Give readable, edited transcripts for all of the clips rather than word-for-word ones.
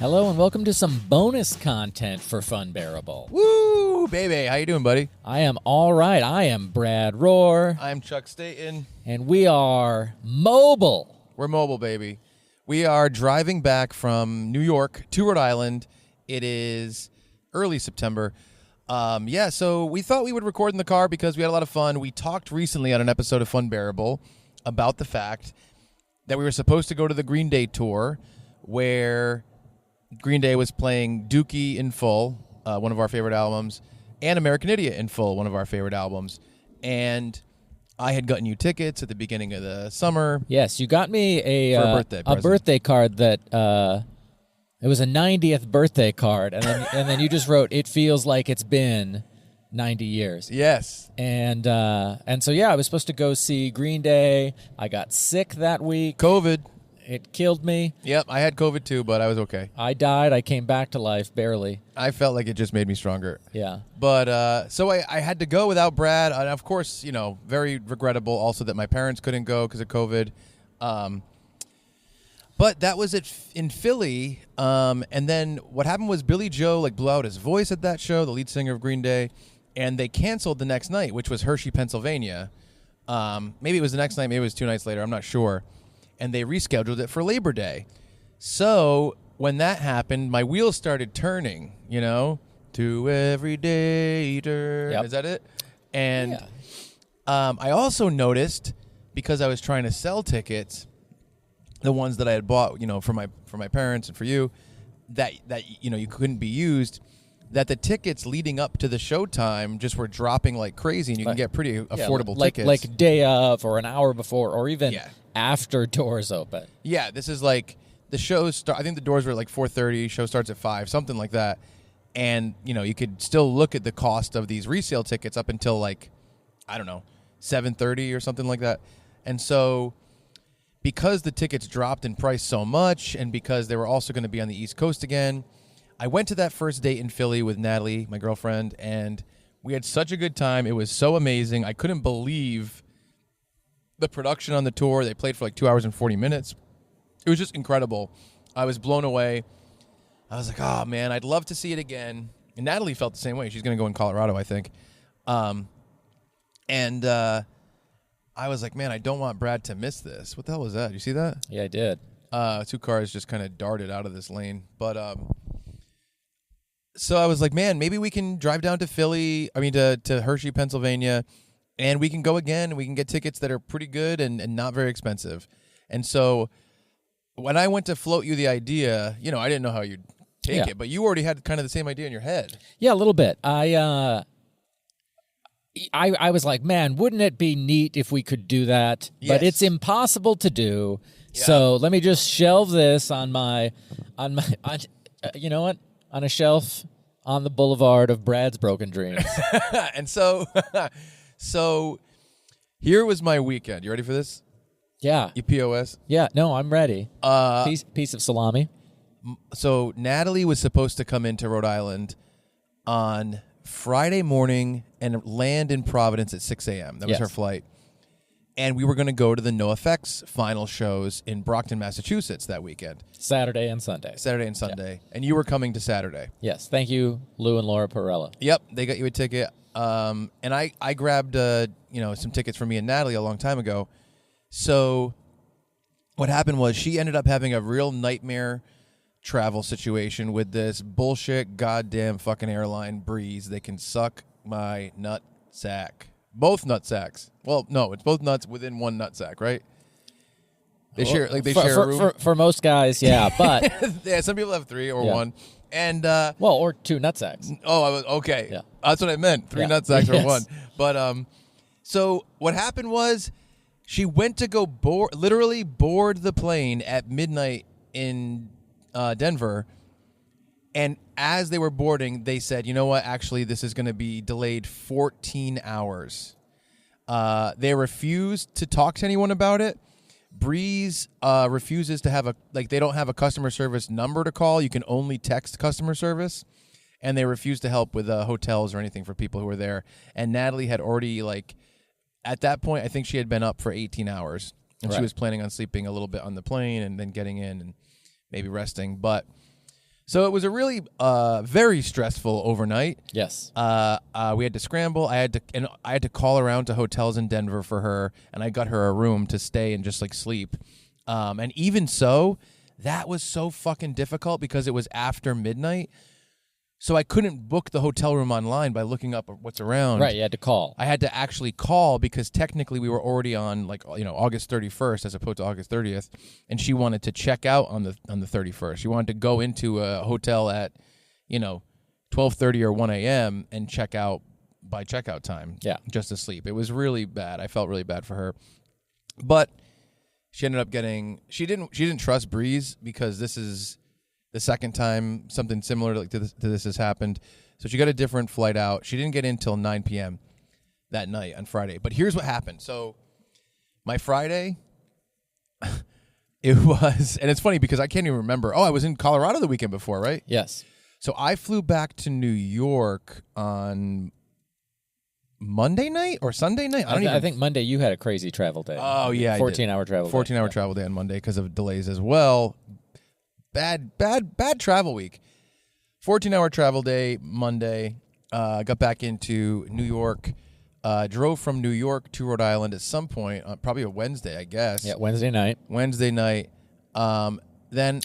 Hello and welcome to some bonus content for Funbearable. Woo, baby. How you doing, buddy? I am all right. I am Brad Rohr. I'm Chuck Staten. And we are mobile. We're mobile, baby. We are driving back from New York to Rhode Island. It is early September. So we thought we would record in the car because we had a lot of fun. We talked recently on an episode of Funbearable about the fact that we were supposed to go to the Green Day tour where Green Day was playing Dookie in full, one of our favorite albums, and American Idiot in full, one of our favorite albums. And I had gotten you tickets at the beginning of the summer. Yes, you got me for a birthday card that it was a 90th birthday card, and then you just wrote, "It feels like it's been 90 years." Yes. And so I was supposed to go see Green Day. I got sick that week. COVID. It killed me. Yep, I had COVID too, but I was okay. I died. I came back to life, barely. I felt like it just made me stronger. Yeah. But so I had to go without Brad. And of course, very regrettable also that my parents couldn't go because of COVID. But that was it in Philly. And then what happened was Billy Joe blew out his voice at that show, the lead singer of Green Day, and they canceled the next night, which was Hershey, Pennsylvania. Maybe it was the next night, maybe it was 2 nights later, I'm not sure. And they rescheduled it for Labor Day. So when that happened, my wheels started turning, to every day turn. Yep. Is that it? And I also noticed, because I was trying to sell tickets, the ones that I had bought, for my parents and for you, that you couldn't be used, that the tickets leading up to the showtime just were dropping like crazy, and you can get pretty affordable tickets. Like day of or an hour before or even after doors open. Yeah, this is like the show start. I think the doors were at 4:30, show starts at 5, something like that. And, you could still look at the cost of these resale tickets up until 7:30 or something like that. And so because the tickets dropped in price so much, and because they were also going to be on the East Coast again, I went to that first date in Philly with Natalie, my girlfriend, and we had such a good time. It was so amazing. I couldn't believe the production on the tour. They played for 2 hours and 40 minutes. It was just incredible. I was blown away. I was like, oh, man, I'd love to see it again. And Natalie felt the same way. She's going to go in Colorado, I think. I was like, man, I don't want Brad to miss this. What the hell was that? You see that? Yeah, I did. 2 cars just kind of darted out of this lane. But so I was like, man, maybe we can drive down to to Hershey, Pennsylvania, and we can go again. And we can get tickets that are pretty good and not very expensive. And so when I went to float you the idea, I didn't know how you'd take it, but you already had kind of the same idea in your head. Yeah, a little bit. I was like, man, wouldn't it be neat if we could do that? Yes. But it's impossible to do. Yeah. So let me just shelve this on you know what? On a shelf on the boulevard of Brad's broken dreams. And so here was my weekend. You ready for this? Yeah. You POS? Yeah, no, I'm ready. Piece of salami. So Natalie was supposed to come into Rhode Island on Friday morning and land in Providence at 6 a.m. That was her flight. And we were going to go to the NOFX final shows in Brockton, Massachusetts that weekend. Saturday and Sunday. Yeah. And you were coming to Saturday. Yes. Thank you, Lou and Laura Perella. Yep. They got you a ticket. And I grabbed, some tickets for me and Natalie a long time ago. So what happened was she ended up having a real nightmare travel situation with this bullshit goddamn fucking airline, Breeze. They can suck my nut sack. Both nut sacks. Well, no, it's both nuts within one nut sack, right? They share a room. For most guys, yeah, but yeah, some people have 3 or 1. And or 2 nut sacks. Oh, okay. Yeah. That's what I meant. 3 nut sacks or 1. But so what happened was she went to go literally board the plane at midnight in Denver. And as they were boarding, they said, you know what? Actually, this is going to be delayed 14 hours. They refused to talk to anyone about it. Breeze refuses to have they don't have a customer service number to call. You can only text customer service. And they refused to help with hotels or anything for people who were there. And Natalie had already, at that point, I think she had been up for 18 hours. And she was planning on sleeping a little bit on the plane and then getting in and maybe resting. But So it was a really very stressful overnight. Yes. We had to scramble. I had to call around to hotels in Denver for her, and I got her a room to stay and just like sleep. And even so, that was so fucking difficult because it was after midnight. So I couldn't book the hotel room online by looking up what's around. Right, you had to call. I had to actually call because technically we were already on like August 31st as opposed to August 30th, and she wanted to check out on the 31st. She wanted to go into a hotel at 12:30 or 1 a.m. and check out by checkout time. Yeah, just to sleep. It was really bad. I felt really bad for her, but she ended up getting. She didn't trust Breeze because this is the second time something similar to this has happened. So she got a different flight out. She didn't get in till 9 p.m. that night on Friday. But here's what happened. So my Friday, it was, and it's funny because I can't even remember. Oh, I was in Colorado the weekend before, right? Yes. So I flew back to New York on Monday night or Sunday night. I think Monday you had a crazy travel day. Oh, yeah. 14-hour travel day. 14-hour travel day on Monday because of delays as well. Bad travel week. 14-hour travel day Monday. Got back into New York. Drove from New York to Rhode Island at some point, probably a Wednesday, I guess. Yeah, Wednesday night. Then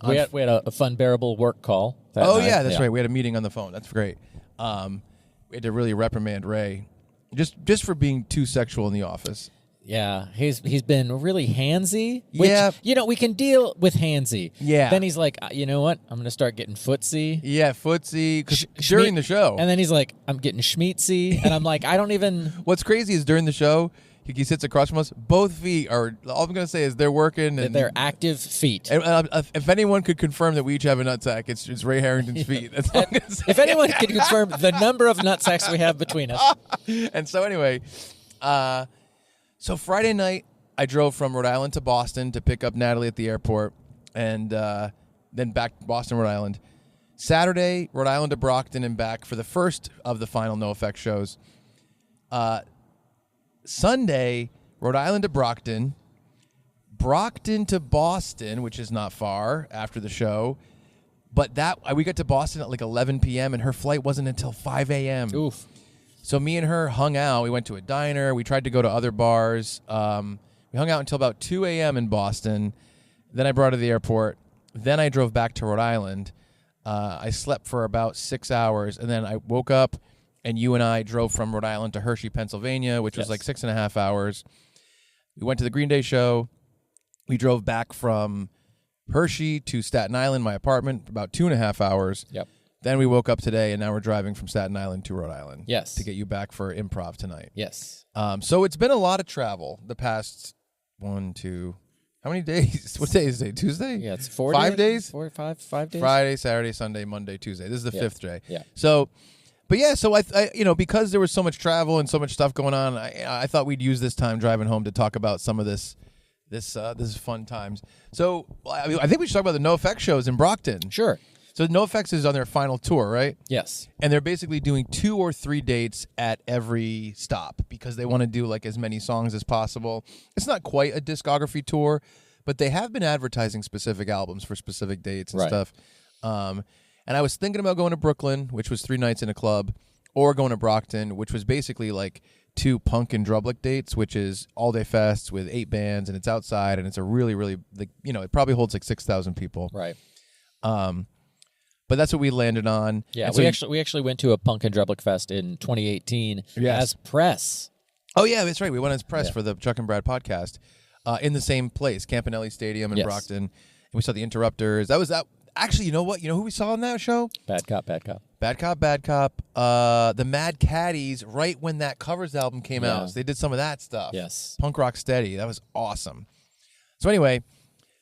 we had a Funbearable work call. Yeah, that's right. We had a meeting on the phone. That's great. We had to really reprimand Ray, just for being too sexual in the office. Yeah, he's been really handsy. Which, Yeah. we can deal with handsy. Yeah. Then he's like, you know what? I'm going to start getting footsie. Yeah, footsie. During the show. And then he's like, I'm getting schmeatsy. And I'm like, I don't even... What's crazy is during the show, he sits across from us. Both feet are... All I'm going to say is they're working. And they're active feet. And, if anyone could confirm that we each have a nutsack, it's Ray Harrington's feet. That's all I'm going to say. If anyone could confirm the number of nutsacks we have between us. And so anyway... So Friday night, I drove from Rhode Island to Boston to pick up Natalie at the airport, and then back to Boston, Rhode Island. Saturday, Rhode Island to Brockton and back for the first of the final NOFX shows. Sunday, Rhode Island to Brockton to Boston, which is not far after the show. But we got to Boston at like 11 p.m., and her flight wasn't until 5 a.m. Oof. So me and her hung out. We went to a diner. We tried to go to other bars. We hung out until about 2 a.m. in Boston. Then I brought her to the airport. Then I drove back to Rhode Island. I slept for about 6 hours, and then I woke up, and you and I drove from Rhode Island to Hershey, Pennsylvania, which was like 6.5 hours. We went to the Green Day show. We drove back from Hershey to Staten Island, my apartment, for about 2.5 hours. Yep. Then we woke up today, and now we're driving from Staten Island to Rhode Island. Yes. To get you back for improv tonight. Yes. So it's been a lot of travel the past 1, 2, how many days? What day is it? Tuesday? Yeah, it's 4 5 days. days? 4 or 5 days. Friday, Saturday, Sunday, Monday, Tuesday. This is the fifth day. Yeah. So, but yeah, so I because there was so much travel and so much stuff going on, I thought we'd use this time driving home to talk about some of this fun times. So I think we should talk about the NOFX shows in Brockton. Sure. So NOFX is on their final tour, right? Yes. And they're basically doing 2 or 3 dates at every stop because they want to do like as many songs as possible. It's not quite a discography tour, but they have been advertising specific albums for specific dates and stuff. And I was thinking about going to Brooklyn, which was 3 nights in a club, or going to Brockton, which was basically like 2 punk and drublic dates, which is all-day fests with 8 bands, and it's outside, and it's a really, really, like, it probably holds like 6,000 people. Right. But that's what we landed on. Yeah, and we actually went to a Punk and Drublic Fest in 2018 as press. Oh yeah, that's right. We went as press for the Chuck and Brad podcast in the same place, Campanelli Stadium in Brockton, and we saw the Interrupters. That was that. Actually, you know what? You know who we saw on that show? Bad Cop, Bad Cop. Bad Cop, Bad Cop. The Mad Caddies. Right when that Covers album came out, so they did some of that stuff. Yes, Punk Rock Steady. That was awesome. So anyway.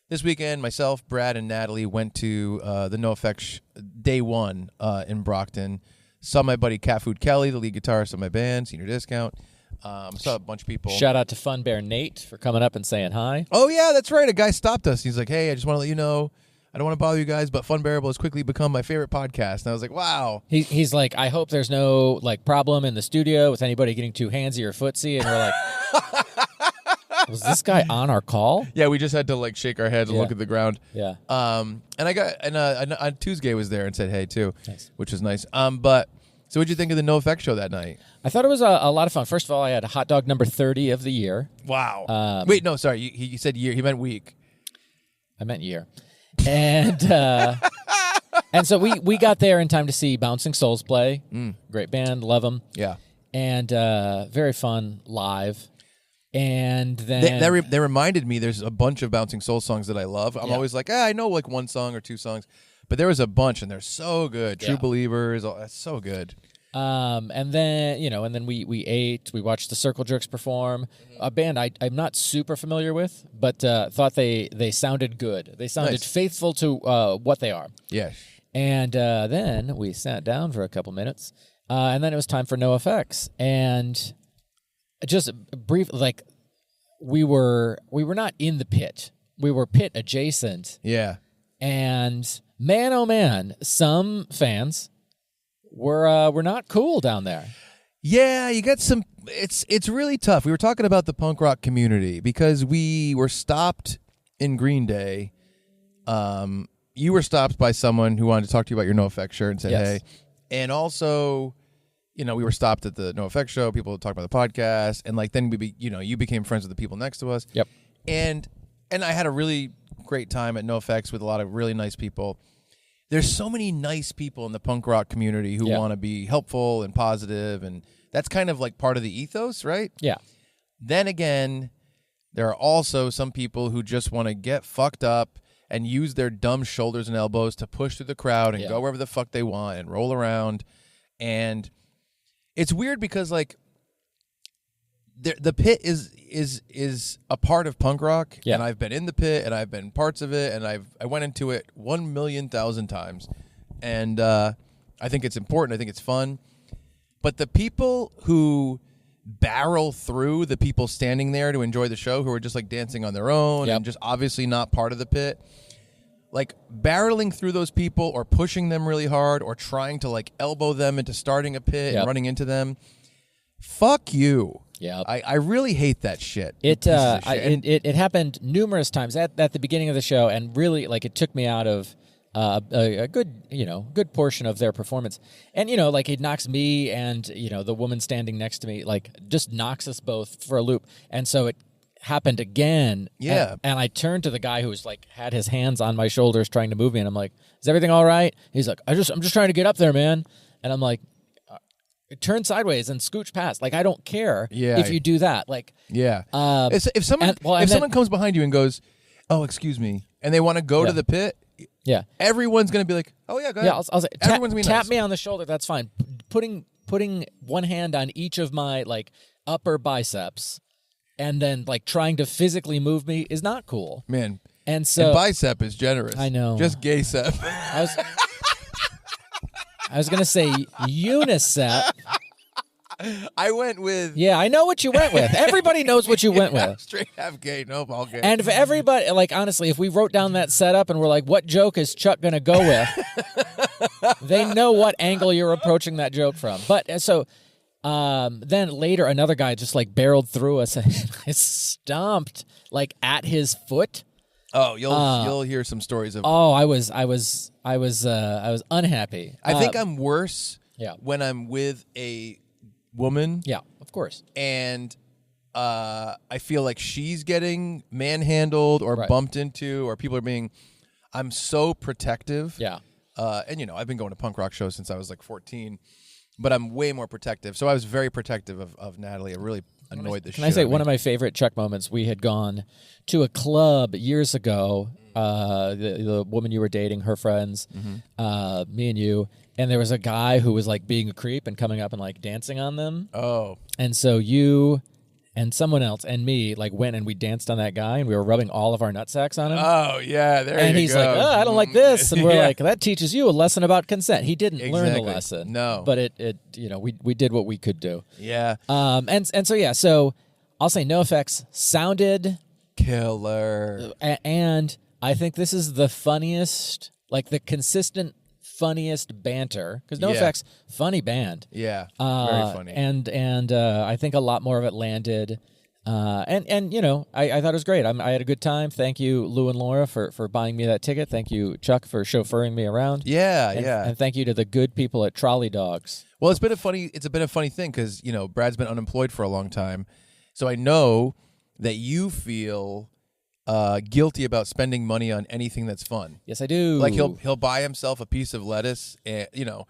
This weekend, myself, Brad, and Natalie went to the NOFX day 1 in Brockton. Saw my buddy Cat Food Kelly, the lead guitarist of my band, Senior Discount. Saw a bunch of people. Shout out to Fun Bear Nate for coming up and saying hi. Oh, yeah, that's right. A guy stopped us. He's like, hey, I just want to let you know, I don't want to bother you guys, but Funbearable has quickly become my favorite podcast. And I was like, wow. He's like, I hope there's no problem in the studio with anybody getting too handsy or footsie. And we're like... Was this guy on our call? Yeah, we just had to like shake our heads and look at the ground. Yeah. And I got and Tuesday was there and said hey too, Nice. which was nice. But so what'd you think of the NoFX show that night? I thought it was a lot of fun. First of all, I had hot dog number 30 of the year. Wow. Wait, no, sorry. You said year. He meant week. I meant year. And and so we got there in time to see Bouncing Souls play. Great band, love them. Yeah. And very fun live. And then they reminded me there's a bunch of Bouncing Souls songs that I love. I'm always like, I know like one song or two songs. But there was a bunch, and they're so good. True Believers, that's so good. And then we ate. We watched the Circle Jerks perform, a band I'm not super familiar with, but thought they sounded good. They sounded faithful to what they are. Yes. And then we sat down for a couple minutes, and then it was time for NoFX. And just brief, like we were not in the pit. We were pit adjacent. Yeah. And man, oh man, some fans were not cool down there. Yeah, you got some. It's really tough. We were talking about the punk rock community because we were stopped in Green Day. You were stopped by someone who wanted to talk to you about your NoFX shirt and said, hey. And also, we were stopped at the NoFX show. People talked about the podcast. And like then you became friends with the people next to us. Yep. And I had a really great time at NoFX with a lot of really nice people. There's so many nice people in the punk rock community who want to be helpful and positive, and that's kind of like part of the ethos, right? Yeah. Then again, there are also some people who just want to get fucked up and use their dumb shoulders and elbows to push through the crowd and go wherever the fuck they want and roll around. And it's weird because like the pit is a part of punk rock, and I've been in the pit, and I've been parts of it, and I went into it 1,000,000 times, and I think it's important. I think it's fun, but the people who barrel through the people standing there to enjoy the show, who are just like dancing on their own and just obviously not part of the pit, like barreling through those people or pushing them really hard or trying to like elbow them into starting a pit and running into them. Fuck you. Yeah, I really hate that shit. It happened numerous times at the beginning of the show, and really like it took me out of a good portion of their performance. And like it knocks me and the woman standing next to me like just knocks us both for a loop. And so it happened again. Yeah. And I turned to the guy who was like had his hands on my shoulders trying to move me, and I'm like, "Is everything all right?" He's like, "I'm just trying to get up there, man." And I'm like, turn sideways and scooch past. Like, I don't care if you do that. Like, if someone comes behind you and goes, "Oh, excuse me," and they want to go to the pit, everyone's gonna be like, "Oh yeah, go ahead." Yeah, I'll say, everyone's gonna be tap nice. me on the shoulder. That's fine. Putting one hand on each of my like upper biceps, and then like trying to physically move me is not cool, man. And so bicep is generous. I know. Just gaycep. I was gonna say unicep. I went with... Yeah, I know what you went with. Everybody knows what you went with. Straight half gay, nope, all gay. And if everybody, like, honestly, if we wrote down that setup and we're like, what joke is Chuck going to go with? They know what angle you're approaching that joke from. But so then later, another guy just, like, barreled through us and I stomped, like, at his foot. Oh, you'll hear some stories of... Oh, I was unhappy. I think I'm worse Yeah. when I'm with a woman. Yeah, of course. And I feel like she's getting manhandled or bumped into, or people are being... I'm so protective. Yeah. And, you know, I've been going to punk rock shows since I was like 14, but I'm way more protective. So I was very protective of Natalie. I really annoyed the shit. Can I say one of my favorite Chuck moments? We had gone to a club years ago. The woman you were dating, her friends, me and you, and there was a guy who was like being a creep and coming up and like dancing on them. Oh. And so you and someone else and me like went and we danced on that guy and we were rubbing all of our nutsacks on him. Oh, yeah, there you go. And he's like, oh, I don't like this. And we're like, that teaches you a lesson about consent. He didn't learn the lesson. No. But it you know, we did what we could do. Yeah. And so I'll say NoFX sounded killer. And I think this is the funniest, like the consistent funniest banter, because NoFX, funny band. Yeah, very funny. And I think a lot more of it landed And you know, I thought it was great. I had a good time. Thank you, Lou and Laura, for buying me that ticket. Thank you, Chuck, for chauffeuring me around. Yeah, And thank you to the good people at Trolley Dogs. Well, it's been a funny thing because, you know, Brad's been unemployed for a long time. So I know that you feel guilty about spending money on anything that's fun. Yes, I do. Like he'll buy himself a piece of lettuce, and, you know,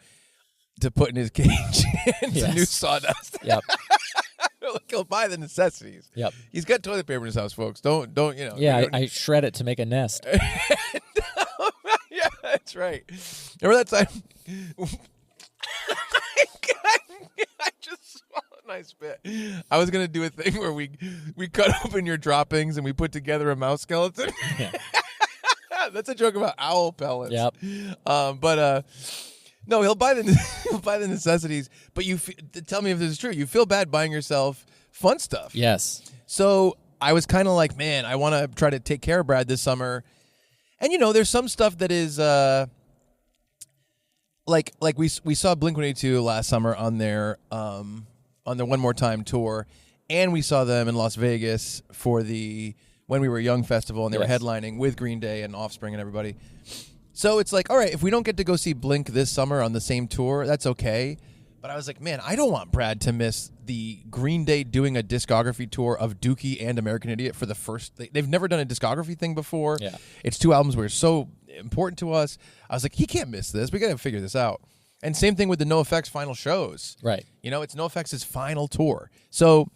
to put in his cage and some new sawdust. Yep. He'll buy the necessities. Yep. He's got toilet paper in his house, folks. Don't you know? Yeah, I shred it to make a nest. Yeah, that's right. Remember that time? I just swallowed a nice bit. I was gonna do a thing where we cut open your droppings and we put together a mouse skeleton. Yeah. That's a joke about owl pellets. Yep. But no, he'll buy the necessities. But tell me if this is true. You feel bad buying yourself fun stuff. Yes. So I was kind of like, man, I want to try to take care of Brad this summer. And, you know, there's some stuff that is like we saw Blink-182 last summer on their One More Time tour, and we saw them in Las Vegas for the When We Were Young festival, and they were headlining with Green Day and Offspring and everybody. So it's like, all right, if we don't get to go see Blink this summer on the same tour, that's okay. But I was like, man, I don't want Brad to miss the Green Day doing a discography tour of Dookie and American Idiot for the first. They've never done a discography thing before. Yeah. It's two albums were so important to us. I was like, he can't miss this. We got to figure this out. And same thing with the NOFX final shows. Right. You know, it's NOFX's final tour. So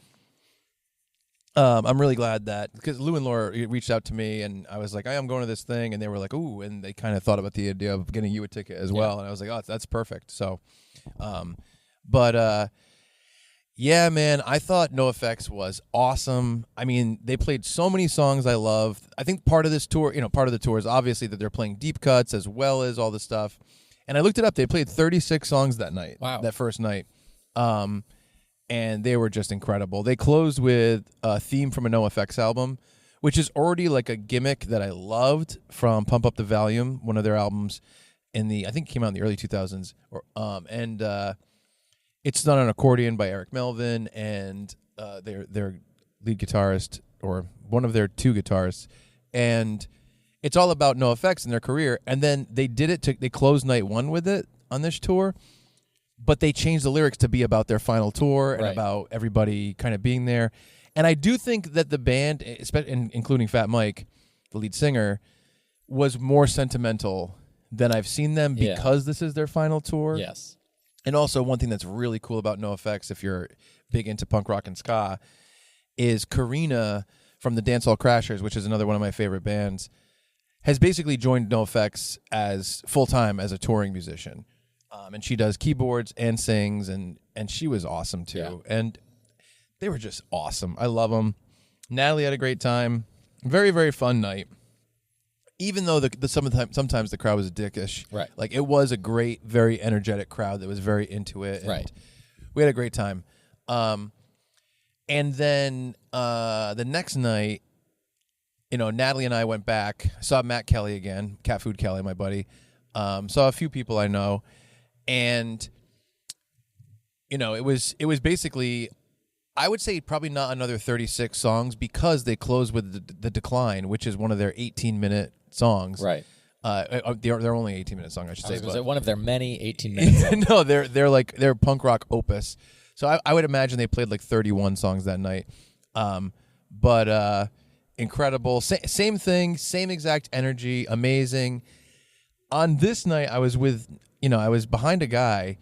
I'm really glad that, because Lou and Laura reached out to me, and I was like, I'm going to this thing, and they were like, ooh, and they kind of thought about the idea of getting you a ticket as well. And I was like, oh, that's perfect. So, yeah, man, I thought NOFX was awesome. I mean, they played so many songs I loved. I think part of this tour, you know, part of the tour is obviously that they're playing deep cuts as well as all this stuff. And I looked it up. They played 36 songs that night. Wow. That first night. And they were just incredible. They closed with a theme from a NOFX album, which is already like a gimmick that I loved from Pump Up the Volume, one of their albums I think it came out in the early 2000s. It's done on accordion by Eric Melvin and their lead guitarist, or one of their two guitarists. And it's all about NOFX and their career. And then they closed night one with it on this tour. But they changed the lyrics to be about their final tour and about everybody kind of being there. And I do think that the band, including Fat Mike, the lead singer, was more sentimental than I've seen them because this is their final tour. Yes. And also, one thing that's really cool about NOFX, if you're big into punk rock and ska, is Karina from the Dancehall Crashers, which is another one of my favorite bands, has basically joined NOFX as full-time as a touring musician. And she does keyboards and sings, and she was awesome too. Yeah. And they were just awesome. I love them. Natalie had a great time. Very, very fun night. Even though sometimes the crowd was dickish. Right. Like, it was a great, very energetic crowd that was very into it. And right. We had a great time. And then the next night, you know, Natalie and I went back, saw Matt Kelly again, Cat Food Kelly, my buddy. Saw a few people I know. And, you know, it was basically, I would say probably not another 36 songs, because they closed with the Decline, which is one of their 18-minute songs. Right. They're only 18-minute song, I should say. Was it one of their many 18-minute songs? No, they're punk rock opus. So I would imagine they played like 31 songs that night. But incredible. Same thing, same exact energy, amazing. On this night, I was behind a guy,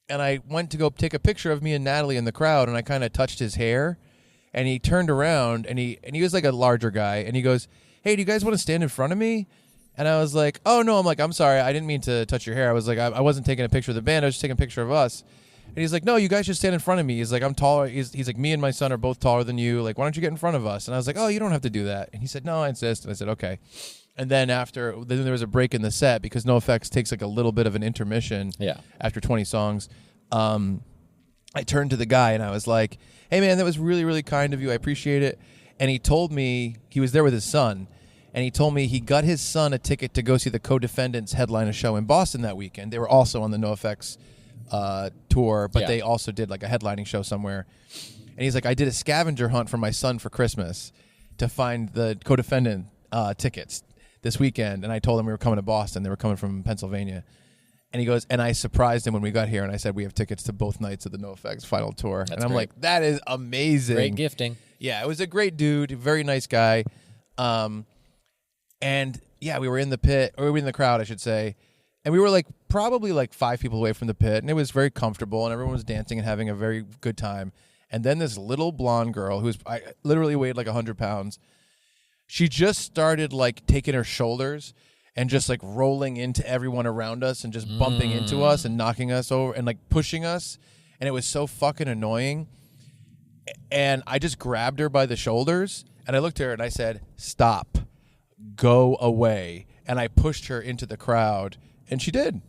and I went to go take a picture of me and Natalie in the crowd, and I kind of touched his hair, and he turned around, and he was like a larger guy, and he goes, "Hey, do you guys want to stand in front of me?" And I was like, "Oh, no," I'm sorry, I didn't mean to touch your hair. I was like, I wasn't taking a picture of the band, I was just taking a picture of us. And he's like, "No, you guys should stand in front of me." He's like, "I'm taller." He's like, "Me and my son are both taller than you. Like, why don't you get in front of us?" And I was like, "Oh, you don't have to do that." And he said, "No, I insist." And I said, "Okay." And then then there was a break in the set, because NOFX takes like a little bit of an intermission after 20 songs. I turned to the guy and I was like, "Hey man, that was really, really kind of you. I appreciate it." And he told me, he was there with his son, and he told me he got his son a ticket to go see the Co-Defendants headline a show in Boston that weekend. They were also on the NOFX tour, but they also did like a headlining show somewhere. And he's like, I did a scavenger hunt for my son for Christmas to find the co-defendant tickets this weekend. And I told him we were coming to Boston. They were coming from Pennsylvania. And he goes, and I surprised him when we got here, and I said we have tickets to both nights of the NOFX final tour. That's and I'm great. like, that is amazing. Great gifting. Yeah, it was a great dude, very nice guy. And yeah, we were in the pit, or we were in the crowd, I should say. And we were like probably like 5 people away from the pit, and it was very comfortable, and everyone was dancing and having a very good time. And then this little blonde girl who literally weighed like 100 pounds, she just started like taking her shoulders and just like rolling into everyone around us and just bumping into us and knocking us over and like pushing us. And it was so fucking annoying. And I just grabbed her by the shoulders and I looked at her and I said, stop, go away. And I pushed her into the crowd and she did.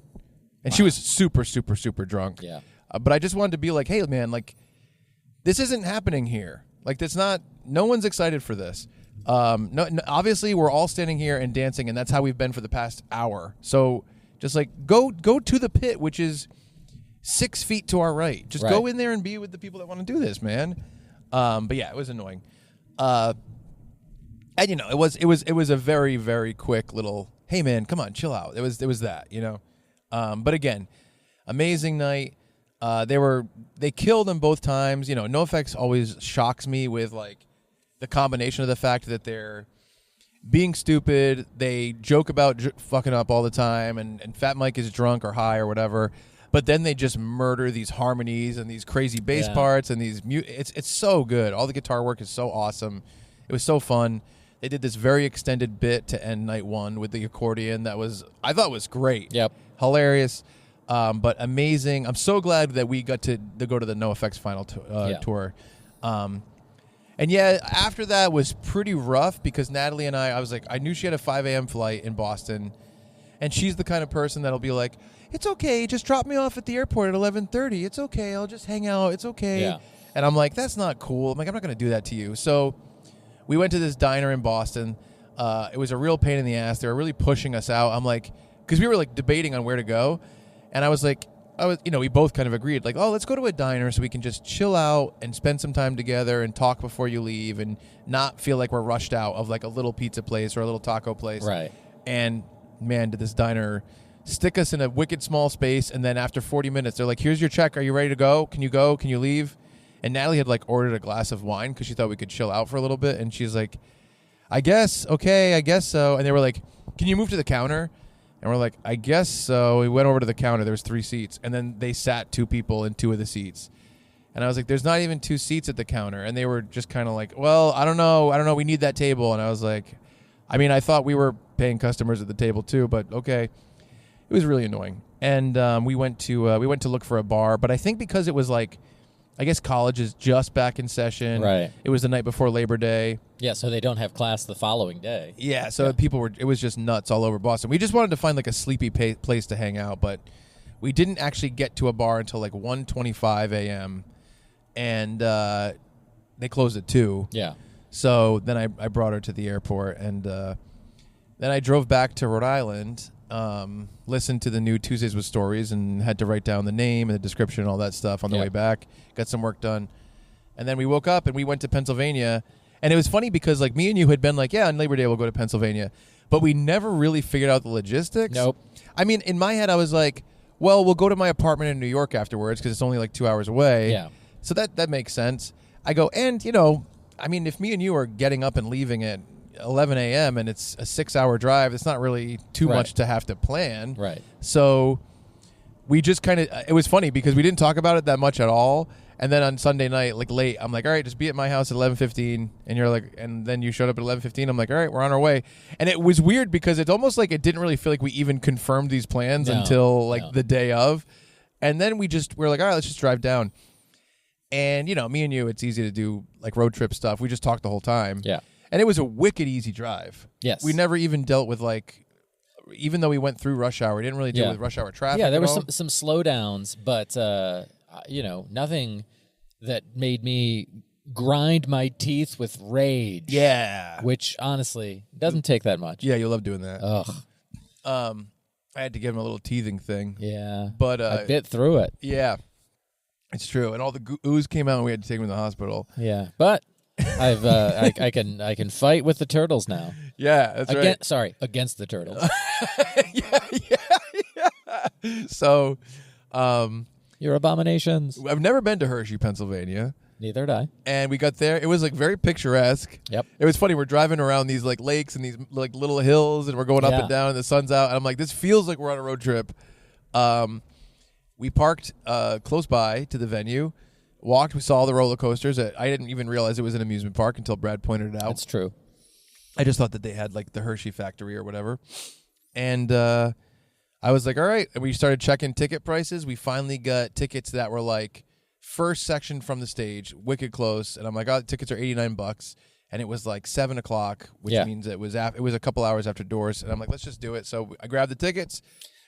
And she was super, super, super drunk. Yeah. But I just wanted to be like, hey, man, like, this isn't happening here. Like, that's not, no one's excited for this. No, obviously, we're all standing here and dancing, and that's how we've been for the past hour. So just, like, go to the pit, which is 6 feet to our right. Just go in there and be with the people that want to do this, man. But, yeah, it was annoying. And, you know, it was a very, very quick little, hey, man, come on, chill out. It was that, you know. But, again, amazing night. They killed them both times. You know, NOFX always shocks me with, like, the combination of the fact that they're being stupid, they joke about fucking up all the time, and Fat Mike is drunk or high or whatever, but then they just murder these harmonies and these crazy bass parts and these it's so good. All the guitar work is so awesome. It was so fun. They did this very extended bit to end night one with the accordion that I thought was great. Yep. Hilarious, but amazing. I'm so glad that we got to go to the NOFX final tour. And yeah, after that was pretty rough because Natalie and I was like, I knew she had a 5 a.m. flight in Boston, and she's the kind of person that'll be like, it's okay, just drop me off at the airport at 11:30. It's okay, I'll just hang out. It's okay. Yeah. And I'm like, that's not cool. I'm like, I'm not going to do that to you. So we went to this diner in Boston. It was a real pain in the ass. They were really pushing us out. I'm like, because we were like debating on where to go, and I was like, we both kind of agreed, like, oh, let's go to a diner so we can just chill out and spend some time together and talk before you leave and not feel like we're rushed out of like a little pizza place or a little taco place. Right. And man, did this diner stick us in a wicked small space. And then after 40 minutes, they're like, here's your check. Are you ready to go? Can you go? Can you leave? And Natalie had like ordered a glass of wine because she thought we could chill out for a little bit. And she's like, I guess. Okay, I guess so. And they were like, can you move to the counter? And we're like, I guess so. We went over to the counter. There was 3 seats. And then they sat 2 people in 2 of the seats. And I was like, there's not even 2 seats at the counter. And they were just kind of like, well, I don't know. We need that table. And I was like, I mean, I thought we were paying customers at the table too, but okay. It was really annoying. And we went to look for a bar. But I think because it was like, I guess college is just back in session. Right. It was the night before Labor Day. Yeah, so they don't have class the following day. Yeah, so it was just nuts all over Boston. We just wanted to find like a sleepy place to hang out, but we didn't actually get to a bar until like 1:25 a.m. And they closed at 2. Yeah. So then I brought her to the airport, and then I drove back to Rhode Island, listened to the new Tuesdays with Stories, and had to write down the name and the description and all that stuff on the way back. Got some work done. And then we woke up and we went to Pennsylvania. And it was funny because like me and you had been like, yeah, on Labor Day we'll go to Pennsylvania. But we never really figured out the logistics. Nope. I mean, in my head I was like, well, we'll go to my apartment in New York afterwards because it's only like 2 hours away. Yeah. So that makes sense. I go, and, you know, I mean, if me and you are getting up and leaving at 11 a.m. and it's a 6-hour drive, it's not really too much to have to plan. Right. So we just kind of, it was funny because we didn't talk about it that much at all. And then on Sunday night, like late, I'm like, all right, just be at my house at 11:15. And you're like, and then you showed up at 11:15. I'm like, all right, we're on our way. And it was weird because it's almost like it didn't really feel like we even confirmed these plans until like the day of. And then we're like, all right, let's just drive down. And, you know, me and you, it's easy to do like road trip stuff. We just talked the whole time. Yeah. And it was a wicked easy drive. Yes. We never even dealt with like, even though we went through rush hour, we didn't really deal with rush hour traffic. Yeah, there were some slowdowns, but, you know, nothing that made me grind my teeth with rage. Yeah. Which, honestly, doesn't take that much. Yeah, you'll love doing that. Ugh. I had to give him a little teething thing. Yeah. But I bit through it. Yeah. It's true. And all the ooze came out and we had to take him to the hospital. Yeah. But I've I can fight with the turtles now. Yeah, that's right. Sorry, against the turtles. yeah. So, Your abominations. I've never been to Hershey, Pennsylvania. Neither had I. And we got there. It was like very picturesque. Yep. It was funny. We're driving around these like lakes and these like little hills, and we're going up and down, and the sun's out. And I'm like, this feels like we're on a road trip. We parked close by to the venue, walked. We saw the roller coasters. I didn't even realize it was an amusement park until Brad pointed it out. That's true. I just thought that they had like the Hershey factory or whatever. And I was like, all right. And we started checking ticket prices. We finally got tickets that were like first section from the stage, wicked close. And I'm like, oh, the tickets are $89. And it was like 7 o'clock, which means it was a couple hours after doors. And I'm like, let's just do it. So I grabbed the tickets.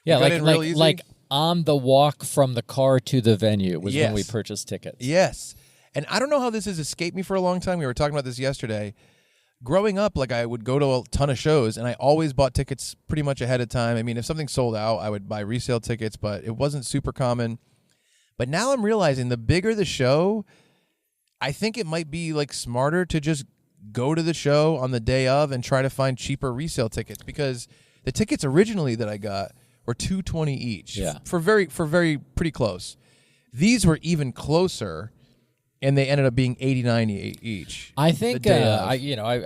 Yeah, like on the walk from the car to the venue was when we purchased tickets. Yes. And I don't know how this has escaped me for a long time. We were talking about this yesterday. Growing up, like I would go to a ton of shows, and I always bought tickets pretty much ahead of time. I mean, if something sold out, I would buy resale tickets, but it wasn't super common. But now I'm realizing the bigger the show, I think it might be like smarter to just go to the show on the day of and try to find cheaper resale tickets, because the tickets originally that I got were $220 each. Yeah. For very pretty close. These were even closer, and they ended up being $89 each. I think I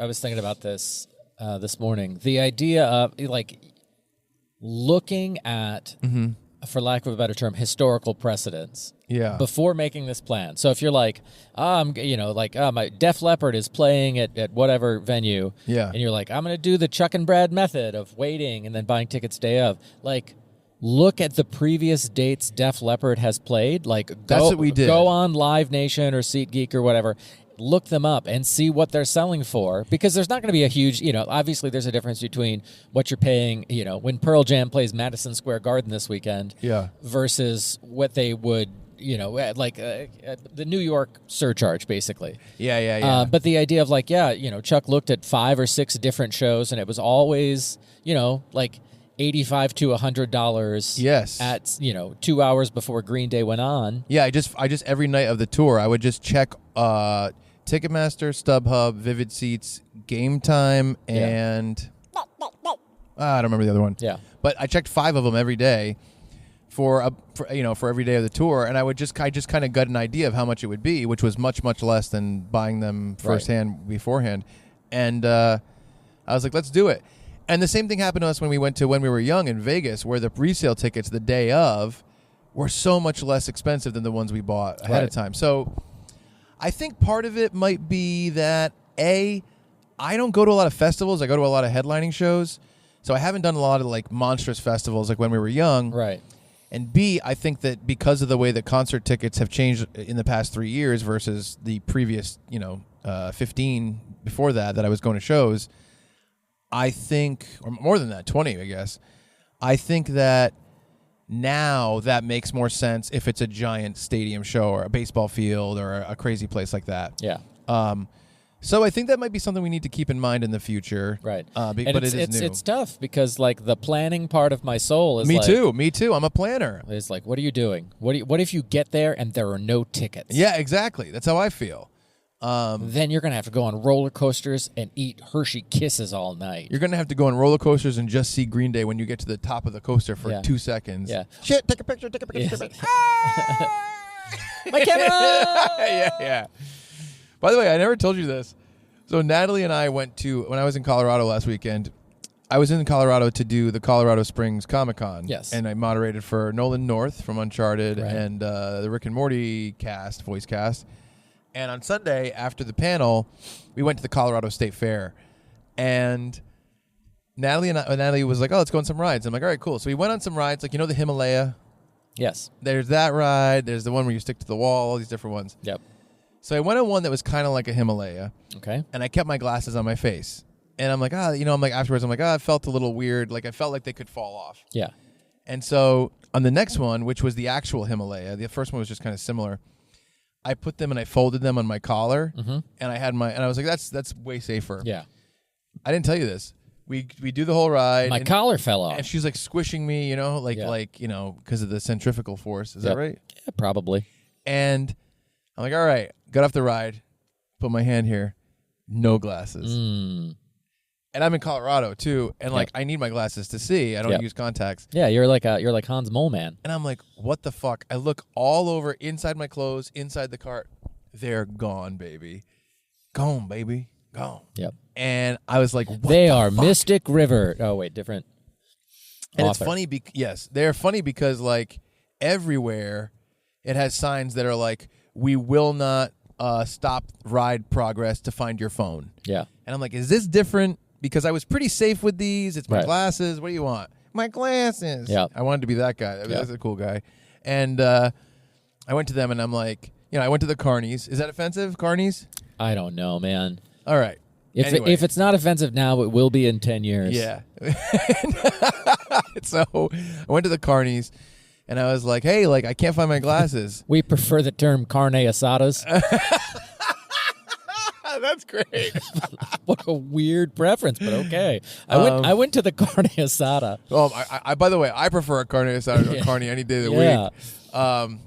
was thinking about this this morning. The idea of like looking at, for lack of a better term, historical precedents. Yeah. Before making this plan. So if you're like, my Def Leppard is playing at whatever venue. Yeah. And you're like, I'm going to do the Chuck and Brad method of waiting and then buying tickets day of. Like, look at the previous dates Def Leppard has played. Like, that's what we did. Go on Live Nation or SeatGeek or whatever. Look them up and see what they're selling for, because there's not going to be a huge, obviously there's a difference between what you're paying, when Pearl Jam plays Madison Square Garden this weekend versus what they would, the New York surcharge, basically. Yeah. But the idea of Chuck looked at 5 or 6 different shows, and it was always, like $85 to $100. Yes. At 2 hours before Green Day went on. Yeah, I just every night of the tour, I would just check Ticketmaster, StubHub, Vivid Seats, Game Time, and I don't remember the other one. Yeah. But I checked 5 of them every day for every day of the tour, and I just kind of got an idea of how much it would be, which was much less than buying them firsthand beforehand. And I was like, let's do it. And the same thing happened to us when we were young in Vegas, where the resale tickets the day of were so much less expensive than the ones we bought ahead of time. So I think part of it might be that, I don't go to a lot of festivals. I go to a lot of headlining shows. So I haven't done a lot of like monstrous festivals like when we were young. Right. And B, I think that because of the way that concert tickets have changed in the past 3 years versus the previous, 15 before that I was going to shows, I think, or more than that, 20, I guess. I think that now that makes more sense if it's a giant stadium show or a baseball field or a crazy place like that. Yeah. So I think that might be something we need to keep in mind in the future. Right. But it is new. It's tough because like the planning part of my soul is Me too. I'm a planner. It's like, what are you doing? What if you get there and there are no tickets? Yeah, exactly. That's how I feel. Then you're going to have to go on roller coasters and eat Hershey Kisses all night. You're going to have to go on roller coasters and just see Green Day when you get to the top of the coaster for 2 seconds. Yeah. Shit, take a picture. My camera! Yeah. By the way, I never told you this. So Natalie and I went to, when I was in Colorado last weekend, I was in Colorado to do the Colorado Springs Comic-Con. Yes. And I moderated for Nolan North from Uncharted and the Rick and Morty voice cast. And on Sunday, after the panel, we went to the Colorado State Fair. And Natalie was like, oh, let's go on some rides. I'm like, all right, cool. So we went on some rides, like, the Himalaya. Yes. There's that ride. There's the one where you stick to the wall, all these different ones. Yep. So I went on one that was kind of like a Himalaya. Okay. And I kept my glasses on my face. And I'm like, afterwards, I'm like, it felt a little weird. Like, I felt like they could fall off. Yeah. And so on the next one, which was the actual Himalaya, the first one was just kind of similar. I put them and I folded them on my collar, and I was like, that's way safer. Yeah. I didn't tell you this. We do the whole ride. My collar fell off. And she's like squishing me, because of the centrifugal force. Is that right? Yeah, probably. And I'm like, all right, got off the ride, put my hand here, no glasses. And I'm in Colorado too, and like I need my glasses to see. I don't use contacts. Yeah, you're like Hans Mole Man. And I'm like, what the fuck? I look all over inside my clothes, inside the cart. They're gone, baby. Gone, baby. Gone. Yep. And I was like, what They the are fuck? Mystic River. Oh wait, different. And author. it's funny. Yes, they're funny because like everywhere, it has signs that are like, we will not stop ride progress to find your phone. Yeah. And I'm like, is this different? Because I was pretty safe with these. It's my glasses. What do you want? My glasses. Yeah. I wanted to be that guy. That's a cool guy. And I went to them and I'm like, I went to the Carnies. Is that offensive, Carnies? I don't know, man. All right. Anyway. If it's not offensive now, it will be in 10 years. Yeah. So I went to the Carnies and I was like, hey, like I can't find my glasses. We prefer the term carne asadas. That's great. What a weird preference, but okay. I went to the carne asada. Oh, I by the way, I prefer a carne asada to a carne any day of the week.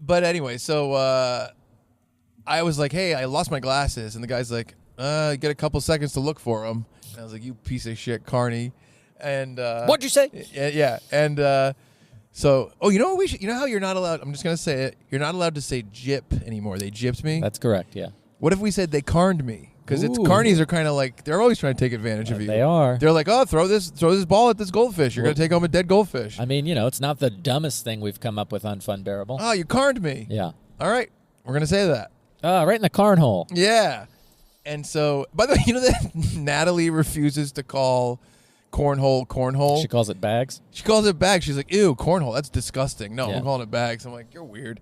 But anyway, so I was like, hey, I lost my glasses. And the guy's like, you get a couple seconds to look for them. And I was like, you piece of shit, carny. And What'd you say? Yeah. And so, you know what we should, you know how you're not allowed, I'm just going to say it, you're not allowed to say gyp anymore. They gypped me. That's correct, yeah. What if we said they carned me? Because it's carnies are kind of like, they're always trying to take advantage of you. They are. They're like, oh, throw this ball at this goldfish. You're going to take home a dead goldfish. I mean, it's not the dumbest thing we've come up with on Funbearable. Oh, you carned me. Yeah. All right. We're going to say that. Right in the carn hole. Yeah. And so, by the way, you know that Natalie refuses to call cornhole. She calls it bags. She calls it bags. She's like, ew, cornhole. That's disgusting. No, Yeah. I'm calling it bags. I'm like, you're weird.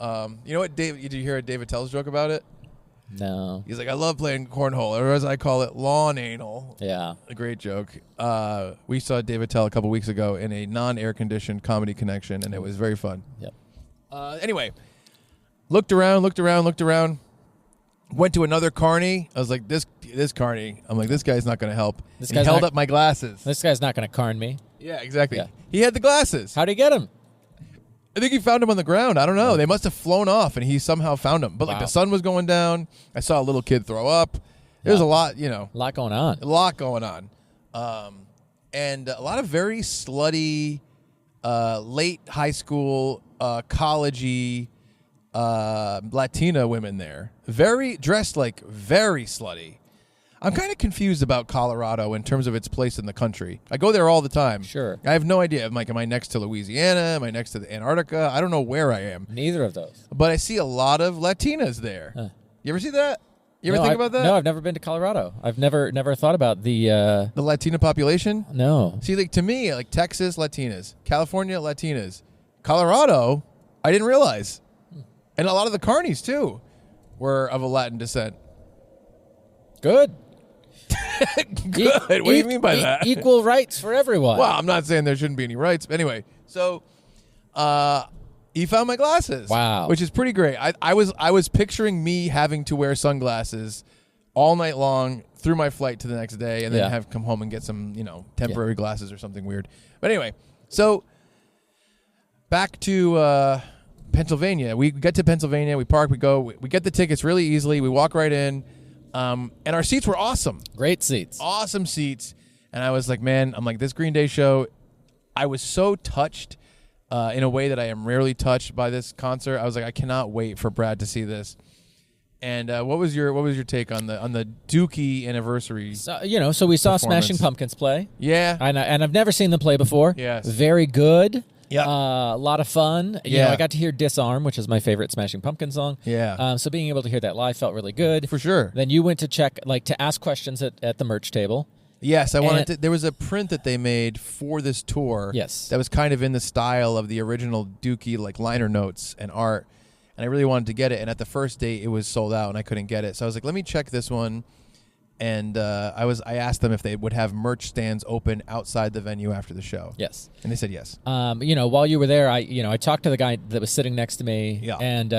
You know what, Dave? Did you hear David Tell's joke about it? No. He's like, I love playing cornhole, or as I call it, lawn anal. Yeah. A great joke. We saw David Tell a couple weeks ago in a non-air-conditioned comedy connection, and it was very fun. Yep. Anyway, looked around. Went to another carny. I was like, this carny. I'm like, this guy's not going to help. This And guy's he held not- up my glasses. This guy's not going to carn me. Yeah, exactly. Yeah. He had the glasses. How'd he get him? I think he found them on the ground. I don't know. They must have flown off, and he somehow found them. But like Wow. the sun was going down. I saw a little kid throw up. There was a lot, A lot going on. a lot going on, and a lot of very slutty, late high school, collegey, Latina women there. Very dressed like very slutty. I'm kind of confused about Colorado in terms of its place in the country. I go there all the time. Sure. I have no idea. I'm like, am I next to Louisiana? Am I next to the Antarctica? I don't know where I am. Neither of those. But I see a lot of Latinas there. Huh. You ever see that? You ever think about that? No, I've never been to Colorado. I've never thought about the. The Latina population? No. See, like to me, like Texas, Latinas. California, Latinas. Colorado, I didn't realize. And a lot of the carnies, too, were of a Latin descent. Good. Good. What do you mean by that? Equal rights for everyone. Well, I'm not saying there shouldn't be any rights. But anyway, so he found my glasses. Wow. Which is pretty great. I was picturing me having to wear sunglasses all night long through my flight to the next day and then Yeah. have come home and get some, temporary glasses or something weird. But anyway, so back to Pennsylvania. We get to Pennsylvania. We park. We go. We get the tickets really easily. We walk right in. And our seats were awesome. Great seats. Awesome seats. And I was like, man, this Green Day show, I was so touched in a way that I am rarely touched by this concert. I was like, I cannot wait for Brad to see this. And what was your take on the Dookie anniversary? So we saw performance? Smashing Pumpkins play. Yeah. And I've never seen them play before. Yes. Very good. Yep. A lot of fun. Yeah. I got to hear Disarm, which is my favorite Smashing Pumpkins song. Yeah. So being able to hear that live felt really good. For sure. Then you went to to ask questions at the merch table. Yes, I wanted to. There was a print that they made for this tour. Yes. That was kind of in the style of the original Dookie, like liner notes and art. And I really wanted to get it. And at the first date, it was sold out, and I couldn't get it. So I was like, let me check this one. And I asked them if they would have merch stands open outside the venue after the show. Yes. And they said yes. While you were there, I talked to the guy that was sitting next to me. Yeah. And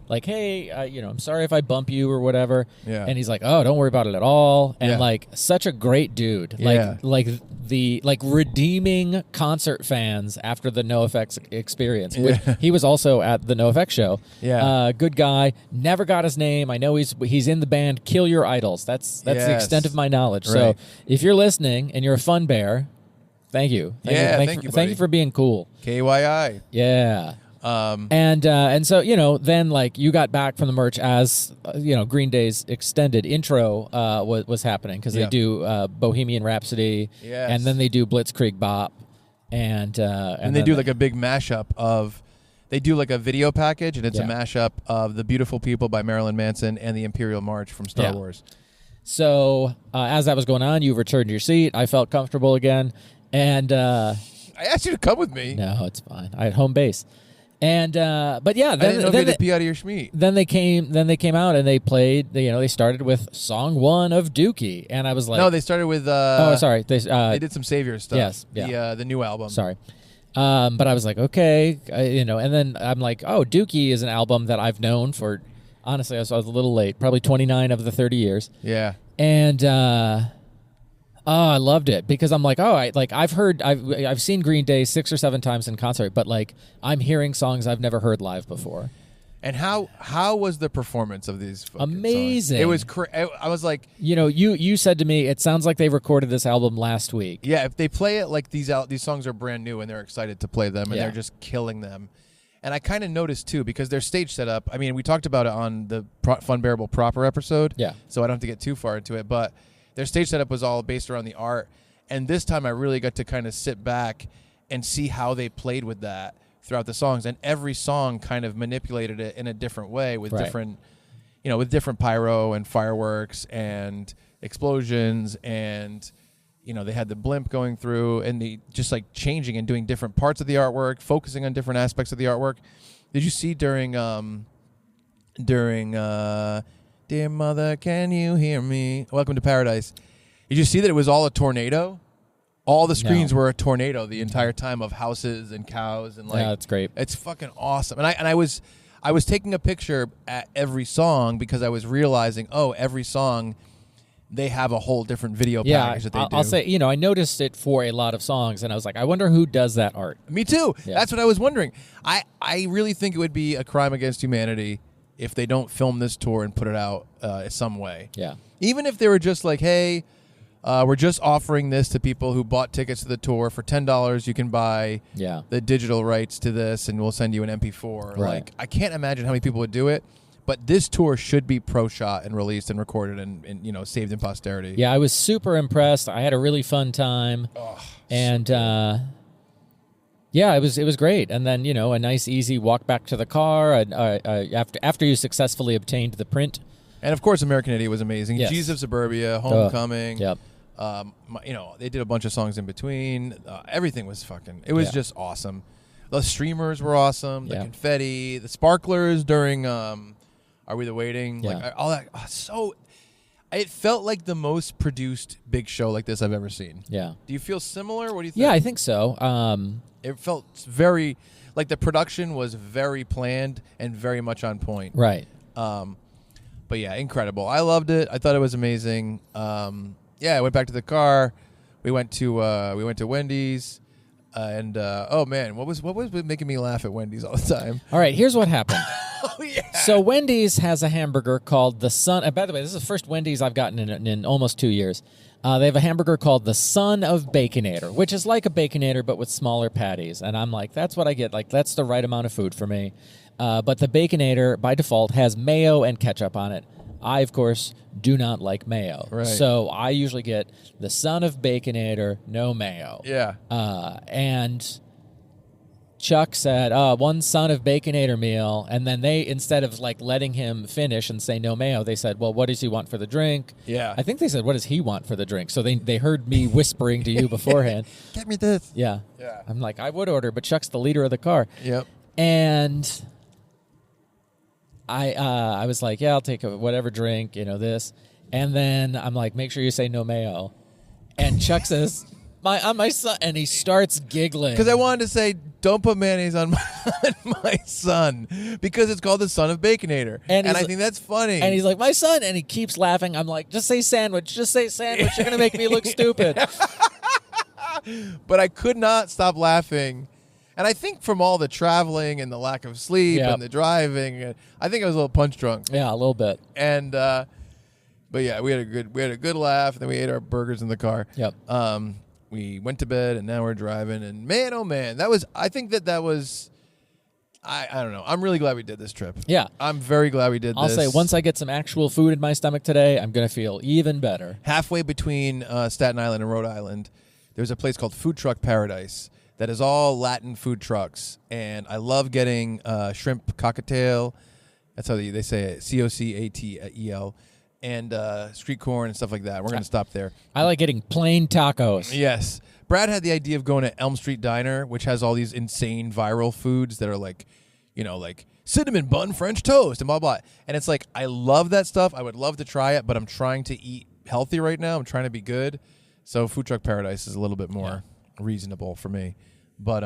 like, hey, I'm sorry if I bump you or whatever. Yeah. And he's like, oh, don't worry about it at all. And Yeah. like, such a great dude. Yeah. Like the redeeming concert fans after the NOFX experience. Which he was also at the NOFX show. Yeah. Good guy. Never got his name. I know he's in the band Kill Your Idols. That's the extent of my knowledge. Right. So if you're listening and you're a fun bear, thank you. Thank you for being cool. KYI. Yeah. And so, then like you got back from the merch as, Green Day's extended intro was happening because they do Bohemian Rhapsody, and then they do Blitzkrieg Bop, and they do like a big mashup of, they do like a video package, and it's a mashup of The Beautiful People by Marilyn Manson and the Imperial March from Star Wars. So as that was going on, you returned to your seat. I felt comfortable again, and I asked you to come with me. No, it's fine. I had home base. And but yeah, I didn't know if you had to pee out of your schmeat. Then they came out and they played. They started with song 1 of Dookie, and I was like, no, they started with. Sorry, they did some Savior stuff. Yes, yeah. The new album. Sorry, but I was like, okay, and then I'm like, oh, Dookie is an album that I've known for. Honestly, I was a little late, probably 29 of the 30 years. Yeah, and. I loved it because I'm like, I've seen Green Day 6 or 7 times in concert, but like I'm hearing songs I've never heard live before. And how was the performance of these? Amazing! Songs? It was. I was like, you said to me, it sounds like they recorded this album last week. Yeah, if they play it like these songs are brand new and they're excited to play them and they're just killing them. And I kind of noticed too because their stage setup. I mean, we talked about it on the Funbearable proper episode. Yeah. So I don't have to get too far into it, but. Their stage setup was all based around the art, and this time I really got to kind of sit back and see how they played with that throughout the songs, and every song kind of manipulated it in a different way with different, with different pyro and fireworks and explosions, and they had the blimp going through, and the just like changing and doing different parts of the artwork, focusing on different aspects of the artwork. Did you see during Dear Mother, can you hear me? Welcome to Paradise. Did you see that it was all a tornado? All the screens were a tornado the entire time of houses and cows and like. Yeah, that's great. It's fucking awesome. And I was taking a picture at every song because I was realizing, every song they have a whole different video package that they do. I'll say, I noticed it for a lot of songs, and I was like, I wonder who does that art. Me too. Yeah. That's what I was wondering. I really think it would be a crime against humanity if they don't film this tour and put it out some way. Yeah. Even if they were just like, hey, we're just offering this to people who bought tickets to the tour. For $10, you can buy the digital rights to this, and we'll send you an MP4. Right. Like, I can't imagine how many people would do it. But this tour should be pro-shot and released and recorded and saved in posterity. Yeah, I was super impressed. I had a really fun time. And... yeah, it was great, and then a nice easy walk back to the car. After you successfully obtained the print, and of course, American Idiot was amazing. Yes. Jesus of Suburbia, Homecoming. Yep. They did a bunch of songs in between. Everything was fucking. It was just awesome. The streamers were awesome. The confetti, the sparklers during Are We the Waiting? Yeah. Like all that. It felt like the most produced big show like this I've ever seen. Yeah. Do you feel similar? What do you think? Yeah, I think so. It felt very, like the production was very planned and very much on point. Right. But yeah, incredible. I loved it. I thought it was amazing. I went back to the car. We went to Wendy's, and oh man, what was making me laugh at Wendy's all the time? All right, here's what happened. Oh yeah. So Wendy's has a hamburger called the Son. By the way, this is the first Wendy's I've gotten in almost 2 years. They have a hamburger called the Son of Baconator, which is like a Baconator but with smaller patties. And I'm like, that's what I get. Like, that's the right amount of food for me. But the Baconator, by default, has mayo and ketchup on it. I, of course, do not like mayo. Right. So I usually get the Son of Baconator, no mayo. Yeah. And Chuck said, one Son of Baconator meal. And then they, instead of like letting him finish and say no mayo, they said, well, what does he want for the drink? Yeah. I think they said, what does he want for the drink? So they heard me whispering to you beforehand. Get me this. Yeah. Yeah. I'm like, I would order, but Chuck's the leader of the car. Yep. And I was like, yeah, I'll take whatever drink, this. And then I'm like, make sure you say no mayo. And Chuck says, my son, and he starts giggling. Because I wanted to say, don't put mayonnaise on my son because it's called the son of Baconator. And I think that's funny. And he's like, my son. And he keeps laughing. I'm like, just say sandwich. Just say sandwich. You're going to make me look stupid. But I could not stop laughing. And I think from all the traveling and the lack of sleep and the driving, I think I was a little punch drunk. Yeah, a little bit. And but yeah, we had a good laugh, and then we ate our burgers in the car. Yep. We went to bed, and now we're driving. And man, oh man, I think that was. I don't know. I'm really glad we did this trip. Yeah. I'm very glad we did this. I'll say once I get some actual food in my stomach today, I'm going to feel even better. Halfway between Staten Island and Rhode Island, there's a place called Food Truck Paradise that is all Latin food trucks. And I love getting shrimp cocktail. That's how they say it, Cocatel. And street corn and stuff like that. We're going to stop there. I like getting plain tacos. Yes. Brad had the idea of going to Elm Street Diner, which has all these insane viral foods that are like, like cinnamon bun French toast and blah, blah. And it's like, I love that stuff. I would love to try it, but I'm trying to eat healthy right now. I'm trying to be good. So Food Truck Paradise is a little bit more reasonable for me. But,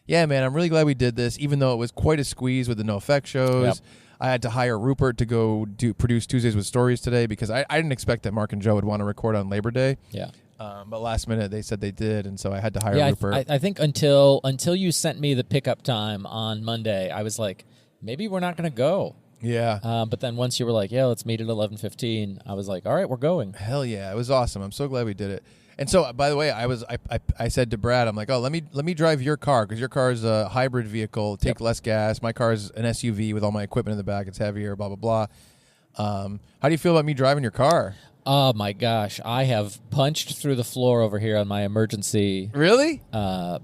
yeah, man, I'm really glad we did this, even though it was quite a squeeze with the NOFX shows. Yep. I had to hire Rupert to go produce Tuesdays with Stories today because I didn't expect that Mark and Joe would want to record on Labor Day. Yeah. But last minute they said they did, and so I had to hire Rupert. I think until you sent me the pickup time on Monday, I was like, maybe we're not going to go. Yeah. But then once you were like, yeah, let's meet at 11:15, I was like, all right, we're going. Hell yeah, it was awesome. I'm so glad we did it. And so, by the way, I said to Brad, I'm like, oh, let me drive your car because your car is a hybrid vehicle, take less gas. My car is an SUV with all my equipment in the back. It's heavier, blah, blah, blah. How do you feel about me driving your car? Oh, my gosh. I have punched through the floor over here on my emergency Really?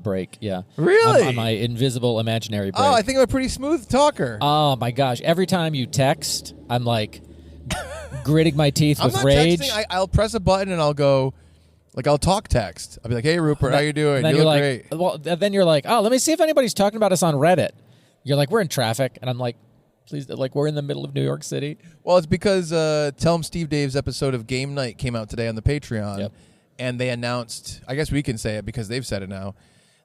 brake. Yeah. Really? On my invisible imaginary brake. Oh, I think I'm a pretty smooth talker. Oh, my gosh. Every time you text, I'm like gritting my teeth with rage. Texting. I'll press a button and I'll go... Like, I'll talk text. I'll be like, hey, Rupert, how you doing? You look great. Well, then you're like, oh, let me see if anybody's talking about us on Reddit. You're like, we're in traffic. And I'm like, please, like, we're in the middle of New York City. Well, it's because Tell 'em Steve Dave's episode of Game Night came out today on the Patreon. Yep. And they announced, I guess we can say it because they've said it now.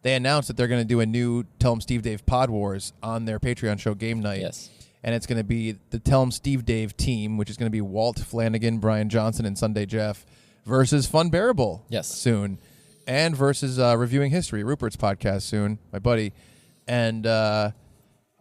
They announced that they're going to do a new Tell 'em Steve Dave Pod Wars on their Patreon show Game Night. Yes. And it's going to be the Tell 'em Steve Dave team, which is going to be Walt Flanagan, Brian Johnson, and Sunday Jeff. Versus Funbearable soon. And versus Reviewing History, Rupert's podcast soon, my buddy. And I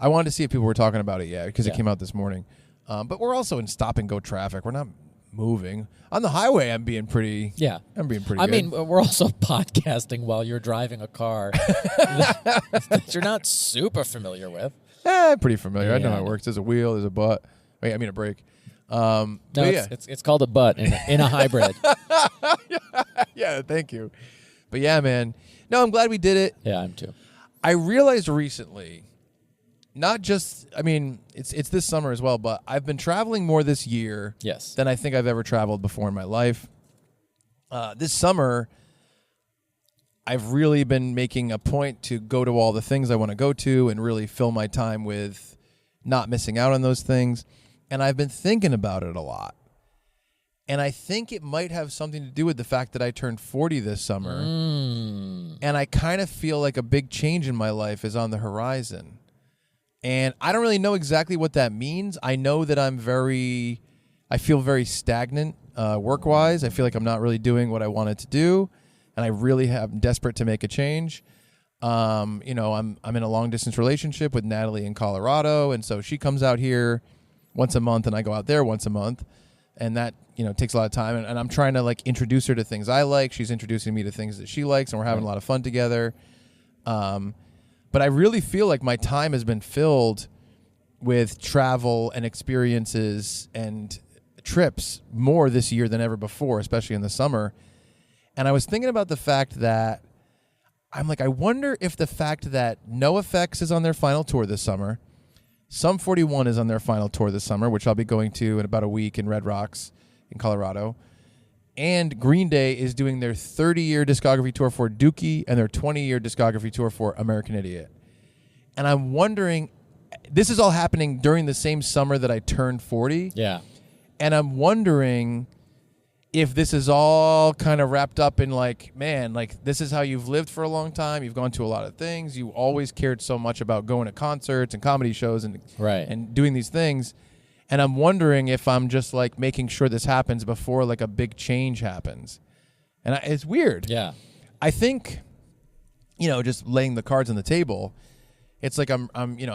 wanted to see if people were talking about it yet because it came out this morning. But we're also in stop-and-go traffic. We're not moving. On the highway, I'm being pretty good. I mean, we're also podcasting while you're driving a car that you're not super familiar with. Pretty familiar. Yeah. I know how it works. There's a wheel, there's a butt. Wait, I mean a brake. No, it's called a butt in a hybrid. Yeah, thank you. But yeah, man. No, I'm glad we did it. Yeah, I'm too. I realized recently, not just, I mean, it's this summer as well, but I've been traveling more this year than I think I've ever traveled before in my life. This summer, I've really been making a point to go to all the things I want to go to and really fill my time with not missing out on those things. And I've been thinking about it a lot. And I think it might have something to do with the fact that I turned 40 this summer. And I kind of feel like a big change in my life is on the horizon. And I don't really know exactly what that means. I know that I feel very stagnant work-wise. I feel like I'm not really doing what I wanted to do. And I'm desperate to make a change. I'm in a long-distance relationship with Natalie in Colorado. And so she comes out here once a month and I go out there once a month, and that takes a lot of time, and I'm trying to like introduce her to things I like. She's introducing me to things that she likes, and we're having a lot of fun together. But I really feel like my time has been filled with travel and experiences and trips more this year than ever before, especially in the summer. And I was thinking about the fact that I'm like, I wonder if the fact that NOFX is on their final tour this summer, Sum 41 is on their final tour this summer, which I'll be going to in about a week in Red Rocks in Colorado. And Green Day is doing their 30-year discography tour for Dookie and their 20-year discography tour for American Idiot. And I'm wondering, this is all happening during the same summer that I turned 40. Yeah. And I'm wondering if this is all kind of wrapped up in like, man, like this is how you've lived for a long time. You've gone to a lot of things. You always cared so much about going to concerts and comedy shows and doing these things. And I'm wondering if I'm just like making sure this happens before like a big change happens. And it's weird. Yeah. I think, just laying the cards on the table, it's like I'm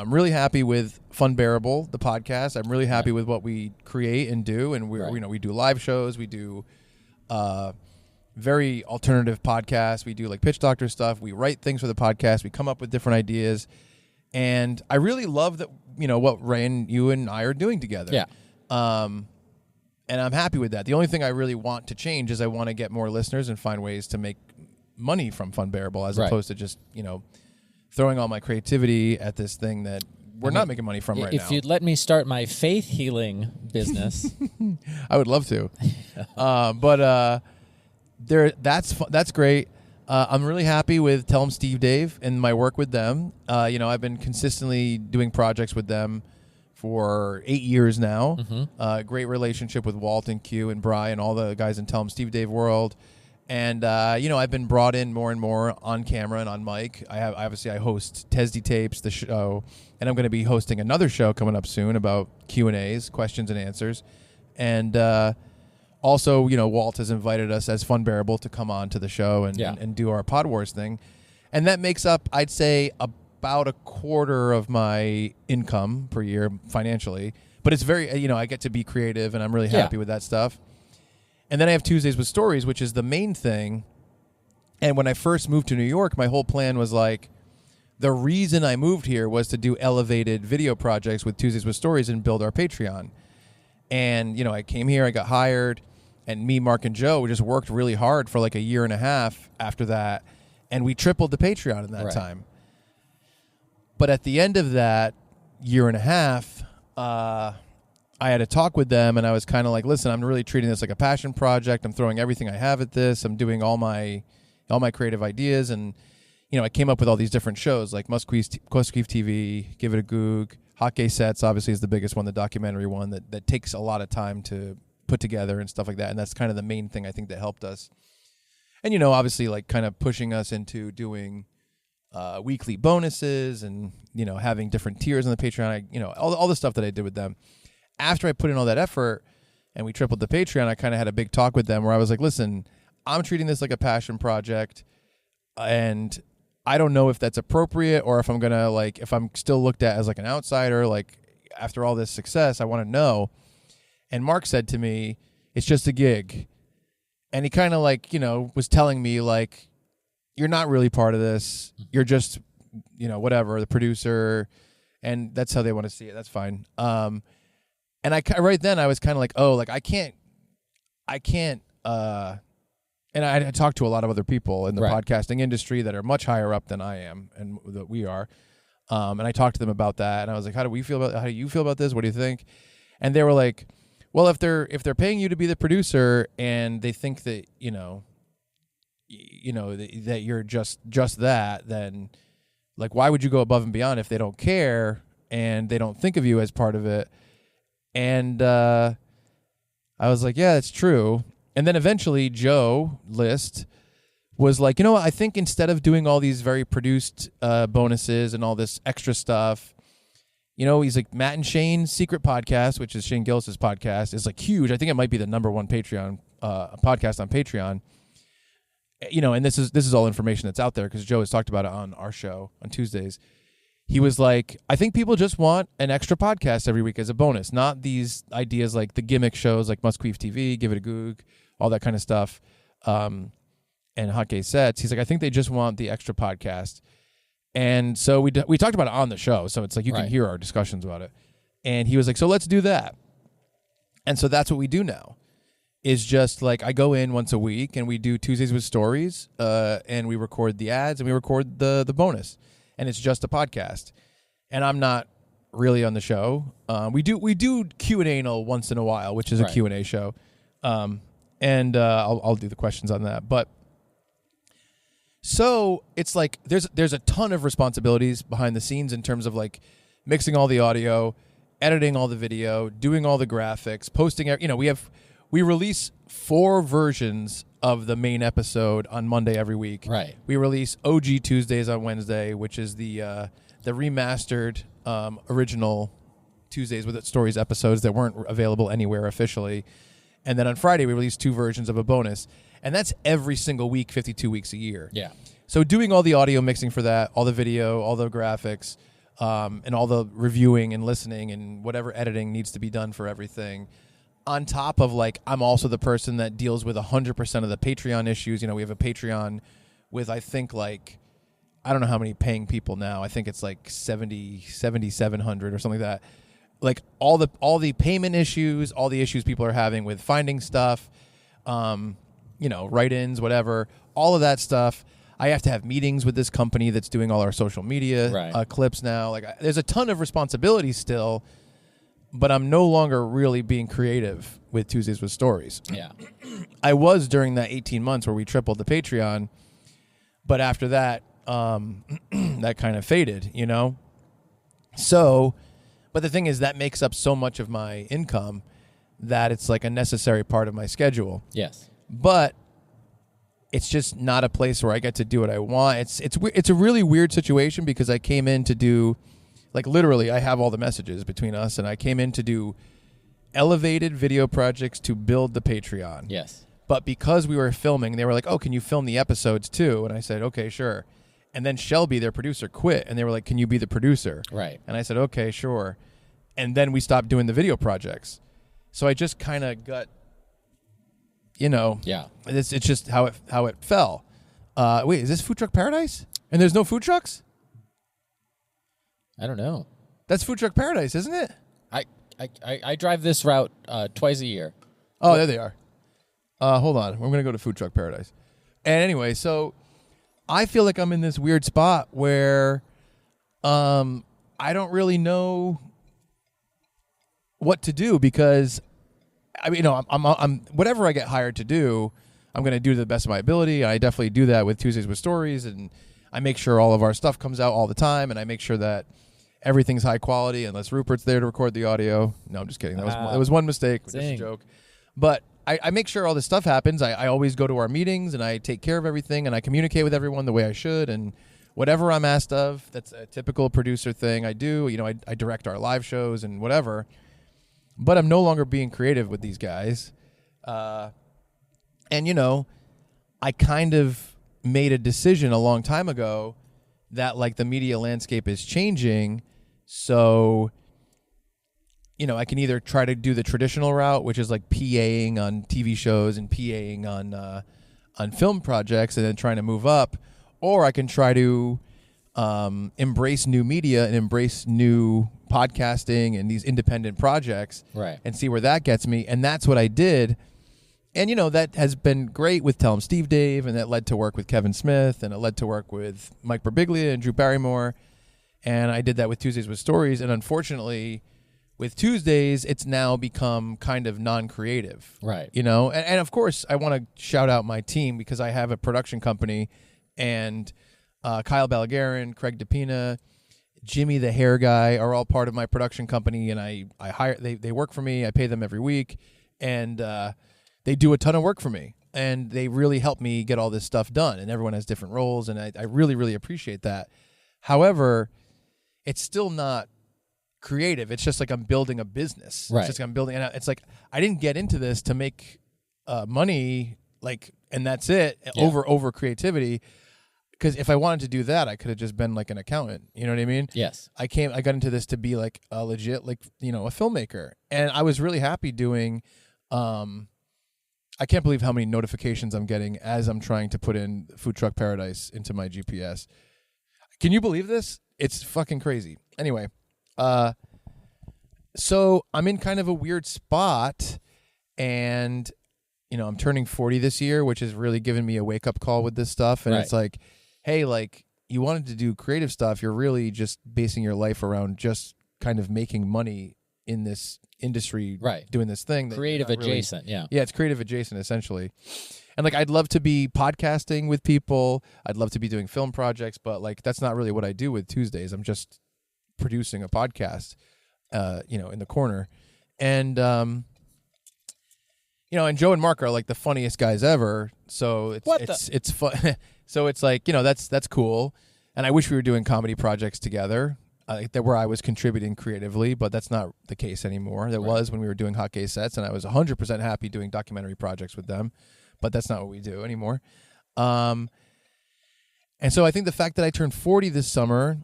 really happy with Funbearable, the podcast. I'm really happy with what we create and do, and we do live shows, we do very alternative podcasts, we do like Pitch Doctor stuff, we write things for the podcast, we come up with different ideas, and I really love that what Ray and you and I are doing together. Yeah. And I'm happy with that. The only thing I really want to change is I want to get more listeners and find ways to make money from Funbearable as opposed to just throwing all my creativity at this thing that we're not making money from right now. If you'd let me start my faith healing business, I would love to. That's great. I'm really happy with Tell 'em Steve Dave and my work with them. I've been consistently doing projects with them for 8 years now. Great relationship with Walt and Q and Bri and all the guys in Tell 'em Steve Dave world. And, I've been brought in more and more on camera and on mic. I host Tesdy Tapes, the show, and I'm going to be hosting another show coming up soon about Q&As, questions and answers. And also, Walt has invited us as Funbearable to come on to the show and do our Pod Wars thing. And that makes up, I'd say, about a quarter of my income per year financially. But it's very, I get to be creative, and I'm really happy with that stuff. And then I have Tuesdays with Stories, which is the main thing. And when I first moved to New York, my whole plan was like, the reason I moved here was to do elevated video projects with Tuesdays with Stories and build our Patreon. And, I came here, I got hired, and me, Mark, and Joe just worked really hard for like a year and a half after that. And we tripled the Patreon in that time. But at the end of that year and a half, I had a talk with them, and I was kind of like, listen, I'm really treating this like a passion project. I'm throwing everything I have at this. I'm doing all my creative ideas. And, I came up with all these different shows like Musqueef TV, Give It a Goog. Hot Gay Sets, obviously, is the biggest one, the documentary one that takes a lot of time to put together and stuff like that. And that's kind of the main thing I think that helped us. And, obviously, like kind of pushing us into doing weekly bonuses and, having different tiers on the Patreon. All the stuff that I did with them. After I put in all that effort and we tripled the Patreon, I kind of had a big talk with them where I was like, listen, I'm treating this like a passion project, and I don't know if that's appropriate or if I'm going to if I'm still looked at as like an outsider, like after all this success, I want to know. And Mark said to me, it's just a gig. And he kind of was telling me like, you're not really part of this. You're just, whatever, the producer, and that's how they want to see it. That's fine. And right then I was kind of like, oh, like I can't, and I talked to a lot of other people in the podcasting industry that are much higher up than I am and that we are. And I talked to them about that, and I was like, how do you feel about this? What do you think? And they were like, well, if they're paying you to be the producer and they think that, that you're just that, then like, why would you go above and beyond if they don't care and they don't think of you as part of it? And I was like, yeah, that's true. And then eventually Joe List was like, I think instead of doing all these very produced bonuses and all this extra stuff, he's like, Matt and Shane's secret podcast, which is Shane Gillis's podcast, is like huge. I think it might be the number one Patreon podcast on Patreon. And this is all information that's out there because Joe has talked about it on our show on Tuesdays. He was like, I think people just want an extra podcast every week as a bonus, not these ideas like the gimmick shows like Musqueef TV, Give It a Goog, all that kind of stuff, and Hot Gay Sets. He's like, I think they just want the extra podcast. And so we talked about it on the show, so it's like you can hear our discussions about it. And he was like, so let's do that. And so that's what we do now, is just like I go in once a week and we do Tuesdays with Stories, and we record the ads and we record the bonus. And it's just a podcast, and I'm not really on the show. We do Q&A once in a while, which is a Q&A show, and I'll do the questions on that. But so it's like there's a ton of responsibilities behind the scenes in terms of like mixing all the audio, editing all the video, doing all the graphics, posting. we release 4 versions of the main episode on Monday every week. Right. We release OG Tuesdays on Wednesday, which is the remastered original Tuesdays with Stories episodes that weren't available anywhere officially. And then on Friday, we release 2 versions of a bonus. And that's every single week, 52 weeks a year. Yeah. So doing all the audio mixing for that, all the video, all the graphics, and all the reviewing and listening and whatever editing needs to be done for everything. On top of, like, I'm also the person that deals with 100% of the Patreon issues. You know, we have a Patreon with, I think, like, I don't know how many paying people now. I think it's like 7,700 or something like that. Like all the payment issues, all the issues people are having with finding stuff, you know, write-ins, whatever, all of that stuff. I have to have meetings with this company that's doing all our social media clips now. Like, there's a ton of responsibility still, but I'm no longer really being creative with Tuesdays with Stories. Yeah. I was during that 18 months where we tripled the Patreon, but after that, that kind of faded, you know? So, but the thing is that makes up so much of my income that it's like a necessary part of my schedule. Yes. But it's just not a place where I get to do what I want. It's a really weird situation because I came in to do, like, literally, I have all the messages between us, and I came in to do elevated video projects to build the Patreon. Yes. But because we were filming, they were like, "Oh, can you film the episodes too?" And I said, "Okay, sure." And then Shelby, their producer, quit, and they were like, "Can you be the producer?" Right. And I said, "Okay, sure." And then we stopped doing the video projects. So I just kind of got, you know, Yeah. It's just how it fell. Wait, is this Food Truck Paradise? And there's no food trucks? I don't know. That's Food Truck Paradise, isn't it? I drive this route twice a year. Oh, there they are. Hold on. We're going to go to Food Truck Paradise. And anyway, so I feel like I'm in this weird spot where I don't really know what to do because, I mean, you know, I'm whatever I get hired to do, I'm going to do to the best of my ability. I definitely do that with Tuesdays with Stories, and I make sure all of our stuff comes out all the time, and I make sure that everything's high quality unless Rupert's there to record the audio. No, I'm just kidding. That was one mistake. Just a joke. But I make sure all this stuff happens. I always go to our meetings, and I take care of everything, and I communicate with everyone the way I should, and whatever I'm asked of, that's a typical producer thing I do. You know, I direct our live shows and whatever. But I'm no longer being creative with these guys. And, you know, I kind of made a decision a long time ago that, like, the media landscape is changing. So, you know, I can either try to do the traditional route, which is like PAing on TV shows and PAing on film projects and then trying to move up, or I can try to embrace new media and embrace new podcasting and these independent projects, right, and see where that gets me. And that's what I did. And, you know, that has been great with Tell 'em Steve Dave, and that led to work with Kevin Smith, and it led to work with Mike Birbiglia and Drew Barrymore. And I did that with Tuesdays with Stories. And unfortunately, with Tuesdays, it's now become kind of non-creative. Right. You know, and of course, I want to shout out my team because I have a production company, and Kyle Ballagarin, Craig DePina, Jimmy the hair guy are all part of my production company, and I hire they work for me. I pay them every week, and they do a ton of work for me, and they really help me get all this stuff done. And everyone has different roles, and I really, really appreciate that. However, it's still not creative. It's just like I'm building a business. Right. It's just like I'm building, and it's like I didn't get into this to make money, like, and that's it. Yeah. Over creativity. Because if I wanted to do that, I could have just been like an accountant. You know what I mean? Yes. I got into this to be like a legit, like, you know, a filmmaker. And I was really happy doing, I can't believe how many notifications I'm getting as I'm trying to put in Food Truck Paradise into my GPS. Can you believe this? It's fucking crazy. Anyway, so I'm in kind of a weird spot, and, you know, I'm turning 40 this year, which has really given me a wake-up call with this stuff. And It's like, hey, like, you wanted to do creative stuff. You're really just basing your life around just kind of making money in this industry, right, doing this thing. Creative adjacent, yeah. Yeah, it's creative adjacent, essentially. And, like, I'd love to be podcasting with people. I'd love to be doing film projects, but, like, that's not really what I do with Tuesdays. I'm just producing a podcast, you know, in the corner. And and Joe and Mark are like the funniest guys ever. So it's fun. So it's like, that's cool. And I wish we were doing comedy projects together. Where I was contributing creatively, but that's not the case anymore. That was when we were doing Hot Gay Sets, and I was 100% happy doing documentary projects with them, but that's not what we do anymore. And so I think the fact that I turned 40 this summer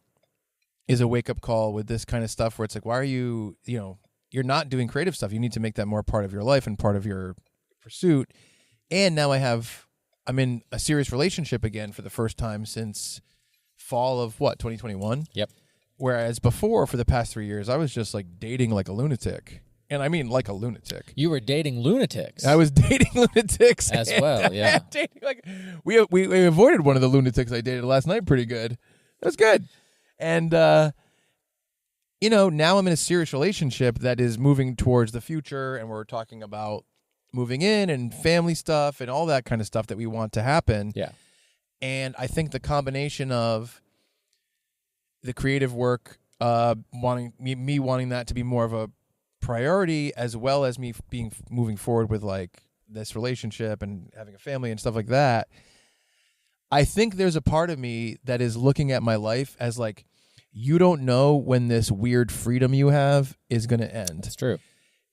is a wake-up call with this kind of stuff where it's like, why are you, you're not doing creative stuff. You need to make that more part of your life and part of your pursuit. And now I'm in a serious relationship again for the first time since fall of 2021? Yep. Whereas before, for the past 3 years, I was just like dating like a lunatic. And I mean like a lunatic. You were dating lunatics. I was dating lunatics. As well, yeah. Dating we avoided one of the lunatics I dated last night pretty good. That was good. And, now I'm in a serious relationship that is moving towards the future, and we're talking about moving in and family stuff and all that kind of stuff that we want to happen. Yeah. And I think the combination of the creative work, wanting that to be more of a priority, as well as me moving forward with like this relationship and having a family and stuff like that. I think there's a part of me that is looking at my life as like, you don't know when this weird freedom you have is going to end. That's true.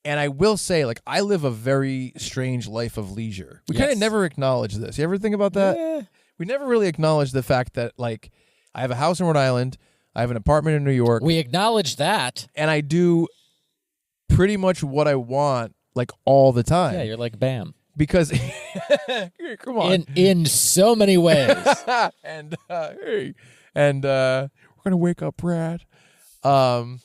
And I will say, like, I live a very strange life of leisure. We kind of never acknowledge this. You ever think about that? Yeah. We never really acknowledge the fact that, like, I have a house in Rhode Island. I have an apartment in New York. We acknowledge that. And I do pretty much what I want, like, all the time. Yeah, you're like Bam. Because, come on. In so many ways. And we're going to wake up, Brad. And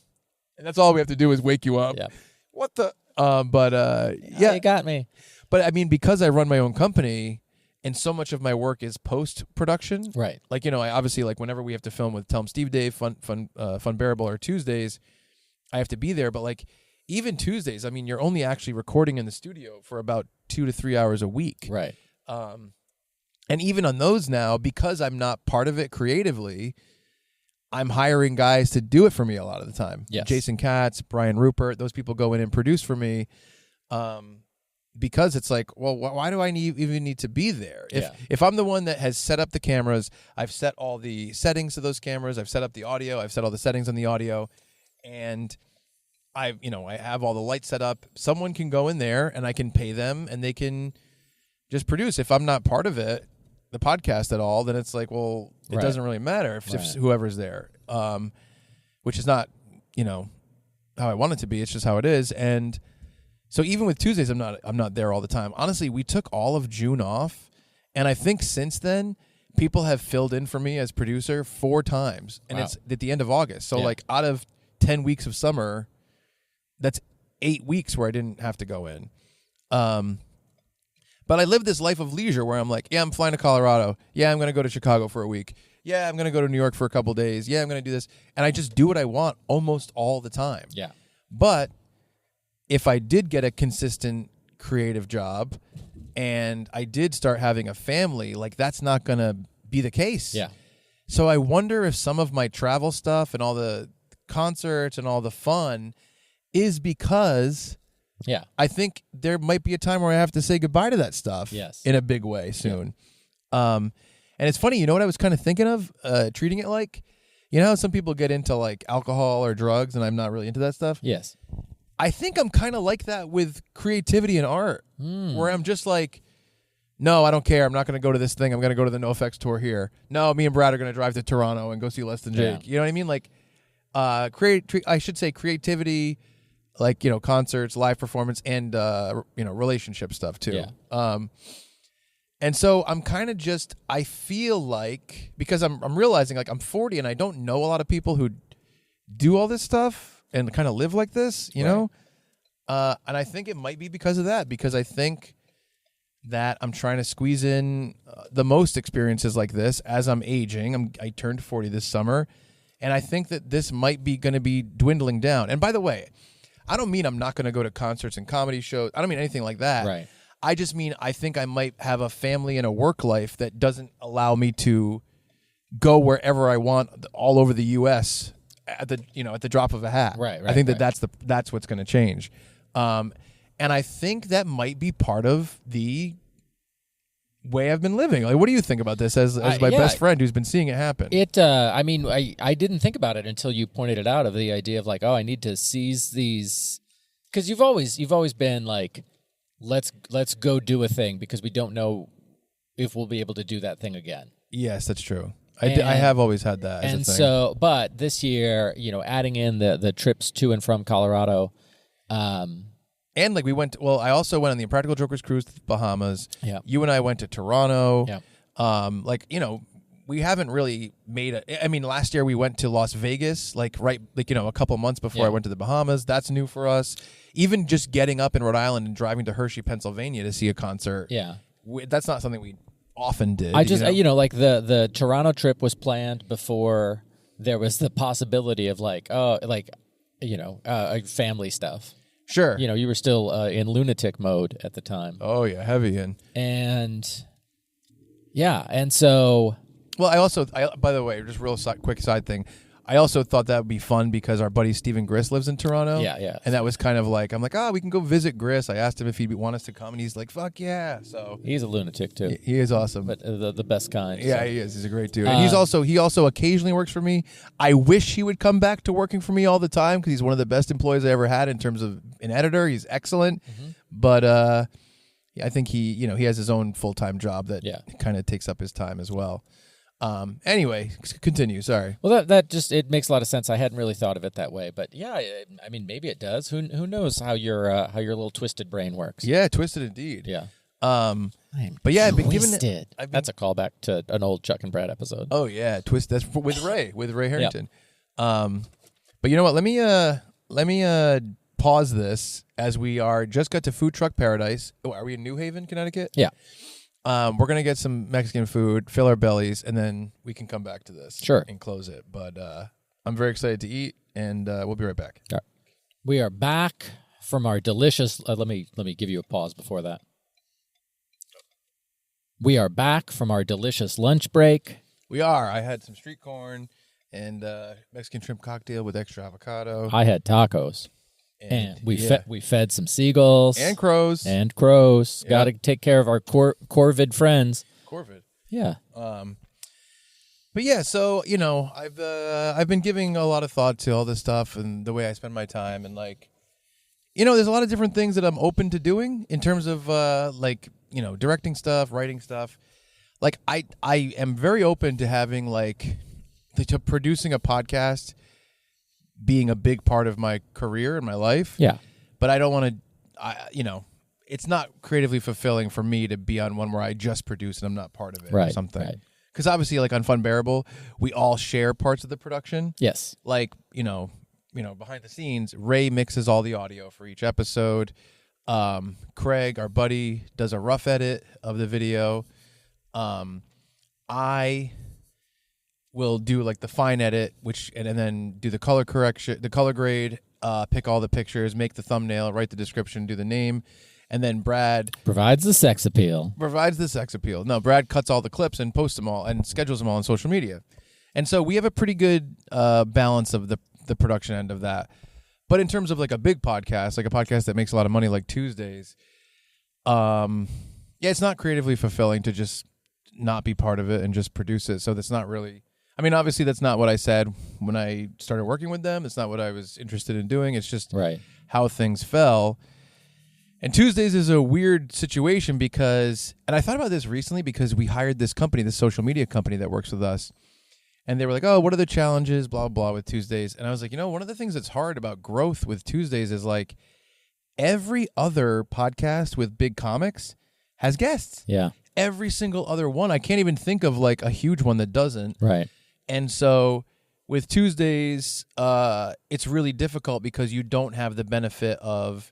that's all we have to do is wake you up. Yeah. What the? Yeah. You got me. But, I mean, because I run my own company, and so much of my work is post-production. Right. Like, I obviously, like, whenever we have to film with Tell 'em Steve Dave, Funbearable, or Tuesdays, I have to be there. But, like, even Tuesdays, I mean, you're only actually recording in the studio for about 2 to 3 hours a week. Right. And even on those now, because I'm not part of it creatively, I'm hiring guys to do it for me a lot of the time. Yes. Jason Katz, Brian Rupert, those people go in and produce for me. Because it's like, well, why do I even need to be there? If I'm the one that has set up the cameras, I've set all the settings of those cameras, I've set up the audio, I've set all the settings on the audio, and I have all the lights set up. Someone can go in there and I can pay them and they can just produce. If I'm not part of it, the podcast at all, then it's like, well, it doesn't really matter if whoever's there, which is not, how I want it to be. It's just how it is. And so even with Tuesdays, I'm not there all the time. Honestly, we took all of June off, and I think since then, people have filled in for me as producer 4 times, and it's at the end of August. So like out of 10 weeks of summer, that's 8 weeks where I didn't have to go in. But I live this life of leisure where I'm like, yeah, I'm flying to Colorado. Yeah, I'm going to go to Chicago for a week. Yeah, I'm going to go to New York for a couple days. Yeah, I'm going to do this. And I just do what I want almost all the time. Yeah. But if I did get a consistent creative job and I did start having a family, like that's not going to be the case. Yeah. So I wonder if some of my travel stuff and all the concerts and all the fun is because I think there might be a time where I have to say goodbye to that stuff in a big way soon. Yeah. And it's funny, you know what I was kind of thinking of treating it like? You know how some people get into like alcohol or drugs and I'm not really into that stuff? Yes. I think I'm kind of like that with creativity and art, where I'm just like, no, I don't care. I'm not going to go to this thing. I'm going to go to the NOFX tour here. No, me and Brad are going to drive to Toronto and go see Less Than Jake. You know what I mean? Like, I should say creativity, like, concerts, live performance, and, relationship stuff too. Yeah. And so I'm kind of just, I feel like, because I'm realizing like I'm 40 and I don't know a lot of people who do all this stuff and kind of live like this, you know? And I think it might be because of that, because I think that I'm trying to squeeze in the most experiences like this as I'm aging. I turned 40 this summer, and I think that this might be going to be dwindling down. And by the way, I don't mean I'm not going to go to concerts and comedy shows. I don't mean anything like that. Right. I just mean I think I might have a family and a work life that doesn't allow me to go wherever I want all over the U.S. at the drop of a hat. Right. I think that's what's going to change. And And I think that might be part of the way I've been living. Like, what do you think about this as my best friend who's been seeing it happen? I mean, I didn't think about it until you pointed it out, of the idea of like, oh, I need to seize these, because you've always been like, let's go do a thing because we don't know if we'll be able to do that thing again. Yes, that's true. I have always had that as a thing. So, but this year, adding in the trips to and from Colorado, and like we went. I also went on the Impractical Jokers cruise to the Bahamas. Yeah. You and I went to Toronto. Yeah. We haven't really made I mean, last year we went to Las Vegas, a couple months before I went to the Bahamas. That's new for us. Even just getting up in Rhode Island and driving to Hershey, Pennsylvania to see a concert. Yeah. That's not something we often did. I just, like the Toronto trip was planned before there was the possibility of family stuff. Sure. You were still in lunatic mode at the time. Oh yeah, heavy and so. Well, by the way, just real quick side thing. I also thought that would be fun because our buddy Stephen Griss lives in Toronto. Yeah. And that was kind of like, I'm like, we can go visit Griss. I asked him if he'd want us to come, and he's like, fuck yeah. So he's a lunatic too. He is awesome, but the best kind. Yeah, so. He is. He's a great dude. And he also occasionally works for me. I wish he would come back to working for me all the time because he's one of the best employees I ever had in terms of an editor. He's excellent, but I think he has his own full-time job that kind of takes up his time as well. Anyway, continue. Sorry. Well, that just, it makes a lot of sense. I hadn't really thought of it that way, but yeah, I mean, maybe it does. Who knows how your little twisted brain works? Yeah, twisted indeed. Yeah. But yeah, I've been given it. That's a callback to an old Chuck and Brad episode. Oh yeah, twist. That's with Ray Harrington. But you know what? Let me pause this as we just got to Food Truck Paradise. Oh, are we in New Haven, Connecticut? Yeah. We're going to get some Mexican food, fill our bellies, and then we can come back to this. Sure. And close it. But I'm very excited to eat, and we'll be right back. All right. We are back from our delicious... let me give you a pause before that. We are back from our delicious lunch break. We are. I had some street corn and Mexican shrimp cocktail with extra avocado. I had tacos. And we fed some seagulls. And crows. Yep. Got to take care of our corvid friends. Corvid. Yeah. But yeah, so, I've been giving a lot of thought to all this stuff and the way I spend my time. And, there's a lot of different things that I'm open to doing in terms of, directing stuff, writing stuff. I am very open to having, to producing a podcast being a big part of my career and my life. Yeah. But I don't want to, it's not creatively fulfilling for me to be on one where I just produce and I'm not part of it or something. Right. Because obviously, on Funbearable, we all share parts of the production. Yes. Behind the scenes, Ray mixes all the audio for each episode. Craig, our buddy, does a rough edit of the video. I will do the fine edit, and then do the color correction, the color grade, pick all the pictures, make the thumbnail, write the description, do the name, and then Brad provides the sex appeal. No, Brad cuts all the clips and posts them all and schedules them all on social media. And so we have a pretty good balance of the production end of that. But in terms of a big podcast, a podcast that makes a lot of money like Tuesdays, it's not creatively fulfilling to just not be part of it and just produce it. So that's not really... I mean, obviously, that's not what I said when I started working with them. It's not what I was interested in doing. It's just how things fell. And Tuesdays is a weird situation because, and I thought about this recently because we hired this company, this social media company that works with us. And they were like, oh, what are the challenges, blah, blah, with Tuesdays. And I was like, one of the things that's hard about growth with Tuesdays is every other podcast with big comics has guests. Yeah. Every single other one. I can't even think of a huge one that doesn't. Right. And so with Tuesdays, it's really difficult because you don't have the benefit of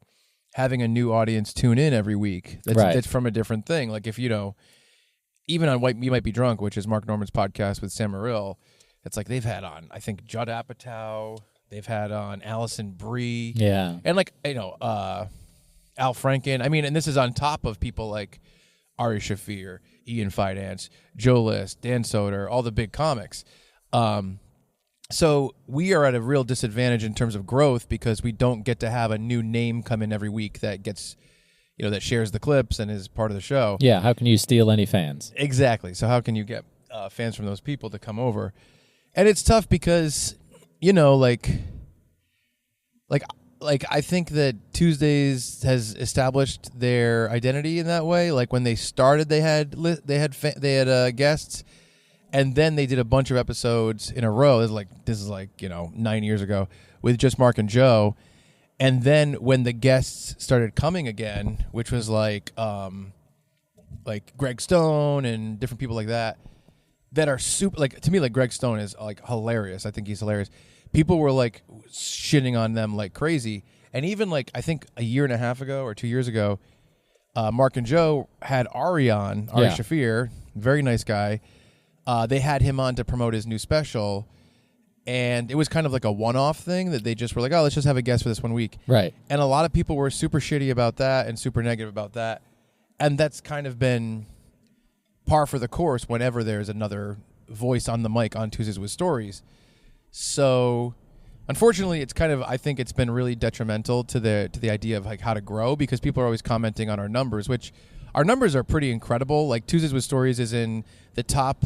having a new audience tune in every week. It's from a different thing. If even on You Might Be Drunk, which is Mark Norman's podcast with Sam Morrill, it's they've had on, I think, Judd Apatow. They've had on Allison Brie. Yeah. And Al Franken. I mean, and this is on top of people like Ari Shaffir, Ian Fidance, Joe List, Dan Soder, all the big comics. So we are at a real disadvantage in terms of growth because we don't get to have a new name come in every week that gets, that shares the clips and is part of the show. Yeah, how can you steal any fans? Exactly. So how can you get fans from those people to come over? And it's tough because, like I think that Tuesdays has established their identity in that way. Like when they started, they had guests. And then they did a bunch of episodes in a row. This is 9 years ago with just Mark and Joe. And then when the guests started coming again, which was like Greg Stone and different people like that are super, to me, Greg Stone is hilarious. I think he's hilarious. People were shitting on them like crazy. And even I think a year and a half ago or 2 years ago, Mark and Joe had Ari on, Ari Shafir, very nice guy. They had him on to promote his new special, and it was kind of like a one-off thing that they just were like, oh, let's just have a guest for this 1 week. Right. And a lot of people were super shitty about that and super negative about that. And that's kind of been par for the course whenever there's another voice on the mic on Tuesdays with Stories. So unfortunately, it's kind of, I think it's been really detrimental to the idea of how to grow, because people are always commenting on our numbers, which our numbers are pretty incredible. Tuesdays with Stories is in the top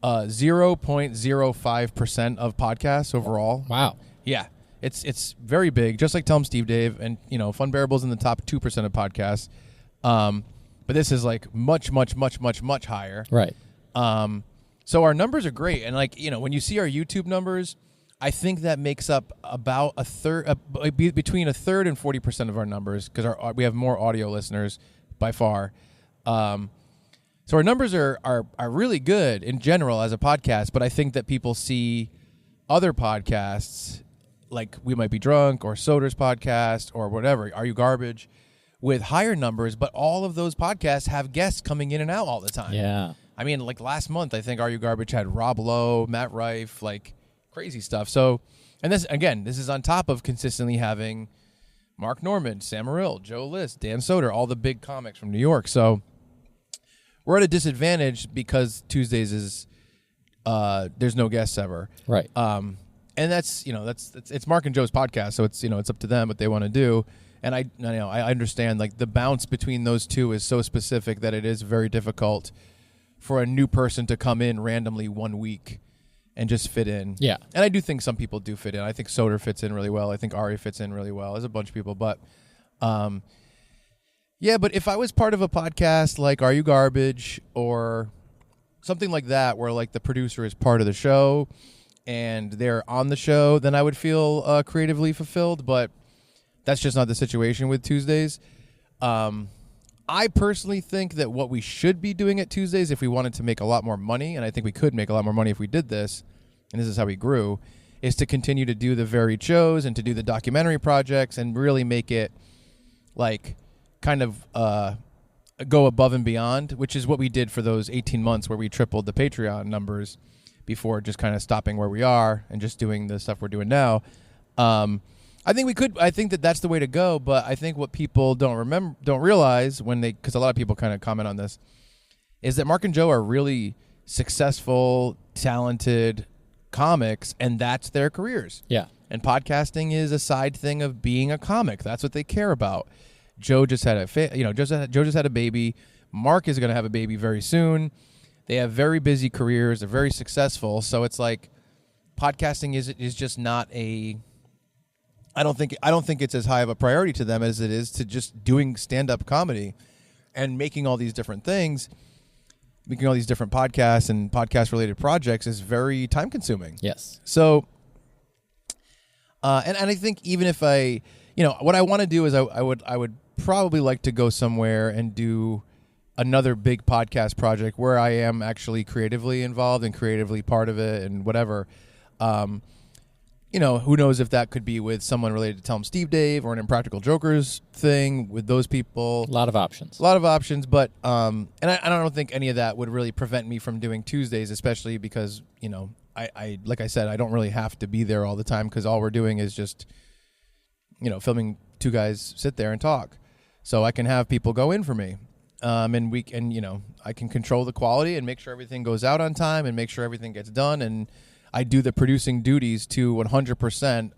0.05% of podcasts overall. Wow. Yeah. It's very big, just like Tell 'em Steve Dave, and Funbearable's in the top 2% of podcasts. But this is much, much, much, much, much higher. Right. So our numbers are great, and when you see our YouTube numbers, I think that makes up about a third, between a third and 40% of our numbers, because we have more audio listeners by far. So our numbers are really good in general as a podcast, but I think that people see other podcasts, like We Might Be Drunk or Soder's podcast or whatever, Are You Garbage, with higher numbers, but all of those podcasts have guests coming in and out all the time. Yeah. I mean, last month, I think Are You Garbage had Rob Lowe, Matt Rife, crazy stuff. So, and this is on top of consistently having Mark Norman, Sam Morrill, Joe List, Dan Soder, all the big comics from New York. So we're at a disadvantage because Tuesdays is there's no guests ever. Right. And that's it's Mark and Joe's podcast, so it's it's up to them what they want to do. And I understand the bounce between those two is so specific that it is very difficult for a new person to come in randomly 1 week and just fit in. Yeah. And I do think some people do fit in. I think Soder fits in really well. I think Ari fits in really well. There's a bunch of people, but yeah, but if I was part of a podcast like Are You Garbage or something like that, where the producer is part of the show and they're on the show, then I would feel creatively fulfilled, but that's just not the situation with Tuesdays. I personally think that what we should be doing at Tuesdays, if we wanted to make a lot more money, and I think we could make a lot more money if we did this, and this is how we grew, is to continue to do the varied shows and to do the documentary projects and really make it kind of go above and beyond, which is what we did for those 18 months where we tripled the Patreon numbers before just kind of stopping where we are and just doing the stuff we're doing now. I think we could. I think that that's the way to go. But I think what people don't realize because a lot of people kind of comment on this, is that Mark and Joe are really successful, talented comics, and that's their careers. Yeah. And podcasting is a side thing of being a comic. That's what they care about. Joe just had Joe just had a baby. Mark is going to have a baby very soon. They have very busy careers. They're very successful. So it's podcasting is just not a. I don't think it's as high of a priority to them as it is to just doing stand-up comedy and making all these different things. Making all these different podcasts and podcast-related projects is very time-consuming. Yes. So, and I think even if what I want to do is I would probably like to go somewhere and do another big podcast project where I am actually creatively involved and creatively part of it and whatever. Who knows if that could be with someone related to Tell 'em Steve Dave or an Impractical Jokers thing with those people. A lot of options. But and I don't think any of that would really prevent me from doing Tuesdays, especially because I like I said, I don't really have to be there all the time because all we're doing is just filming two guys sit there and talk. So I can have people go in for me, and we can I can control the quality and make sure everything goes out on time and make sure everything gets done. And I do the producing duties to 100%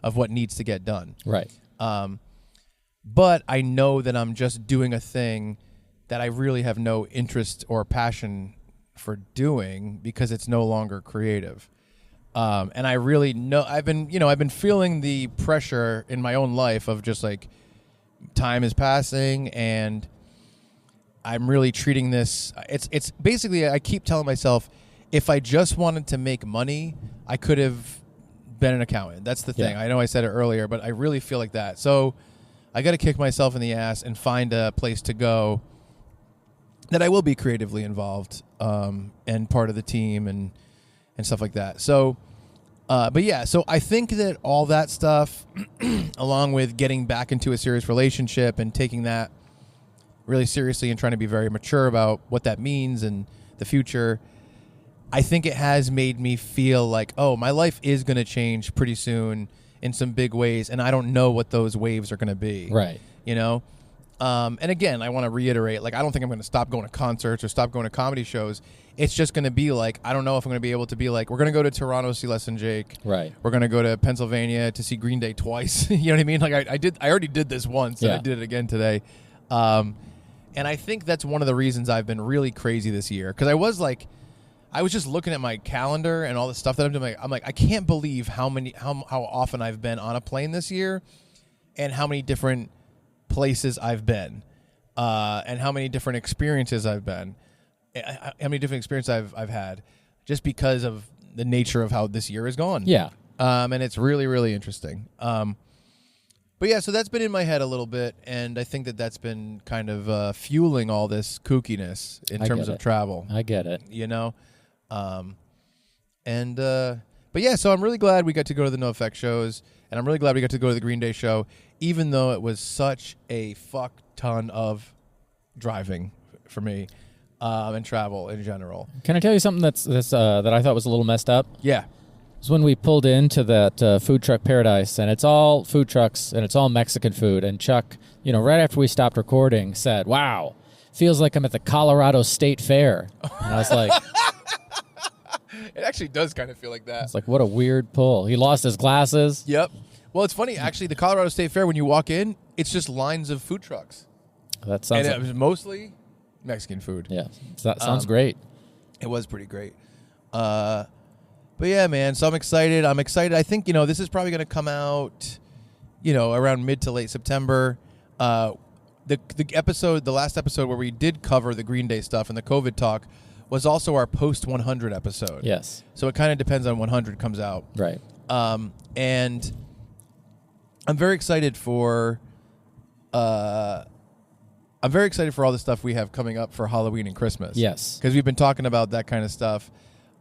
of what needs to get done. Right. But I know that I'm just doing a thing that I really have no interest or passion for doing because it's no longer creative. And I really know I've been feeling the pressure in my own life of just like time is passing and I'm really treating this. It's basically, I keep telling myself, if I just wanted to make money, I could have been an accountant. That's the thing. Yeah. I know I said it earlier, but I really feel like that. So I got to kick myself in the ass and find a place to go that I will be creatively involved and part of the team and stuff like that. So, but yeah, so I think that all that stuff, along with getting back into a serious relationship and taking that really seriously and trying to be very mature about what that means and the future, I think it has made me feel like, oh, my life is going to change pretty soon in some big ways, and I don't know what those waves are going to be. Right. You know? And again, I want to reiterate, like, I don't think I'm going to stop going to concerts or stop going to comedy shows. It's just going to be like, I don't know if I'm going to be able to be like, we're going to go to Toronto to see Less Than Jake. Right. We're going to go to Pennsylvania to see Green Day twice. You know what I mean? Like, I already did this once, and I did it again today. And I think that's one of the reasons I've been really crazy this year. Because I was just looking at my calendar and all the stuff that I'm doing. I'm like, I can't believe how often I've been on a plane this year and how many different places I've been and how many different experiences I've been, how many different experiences I've had just because of the nature of how this year has gone. Yeah. And it's really, really interesting. But yeah, so that's been in my head a little bit, and I think that that's been kind of fueling all this kookiness in terms of travel. I get it. You know? But yeah, so I'm really glad we got to go to the NOFX shows, and I'm really glad we got to go to the Green Day show, even though it was such a fuck ton of driving for me and travel in general. Can I tell you something that I thought was a little messed up? Yeah. It was when we pulled into that food truck paradise, and it's all food trucks, and it's all Mexican food. And Chuck, right after we stopped recording, said, "Wow, feels like I'm at the Colorado State Fair." And I was like... It actually does kind of feel like that. It's like, what a weird pull. He lost his glasses. Yep. Well, it's funny, actually, the Colorado State Fair, when you walk in, it's just lines of food trucks. That sounds it was mostly Mexican food. Yeah, that sounds great. It was pretty great. But yeah, man, so I'm excited. I think, this is probably going to come out, around mid to late September. The last episode where we did cover the Green Day stuff and the COVID talk was also our post 100 episode. Yes. So it kind of depends on 100 comes out. Right. And I'm very excited for all the stuff we have coming up for Halloween and Christmas. Yes. Because we've been talking about that kind of stuff.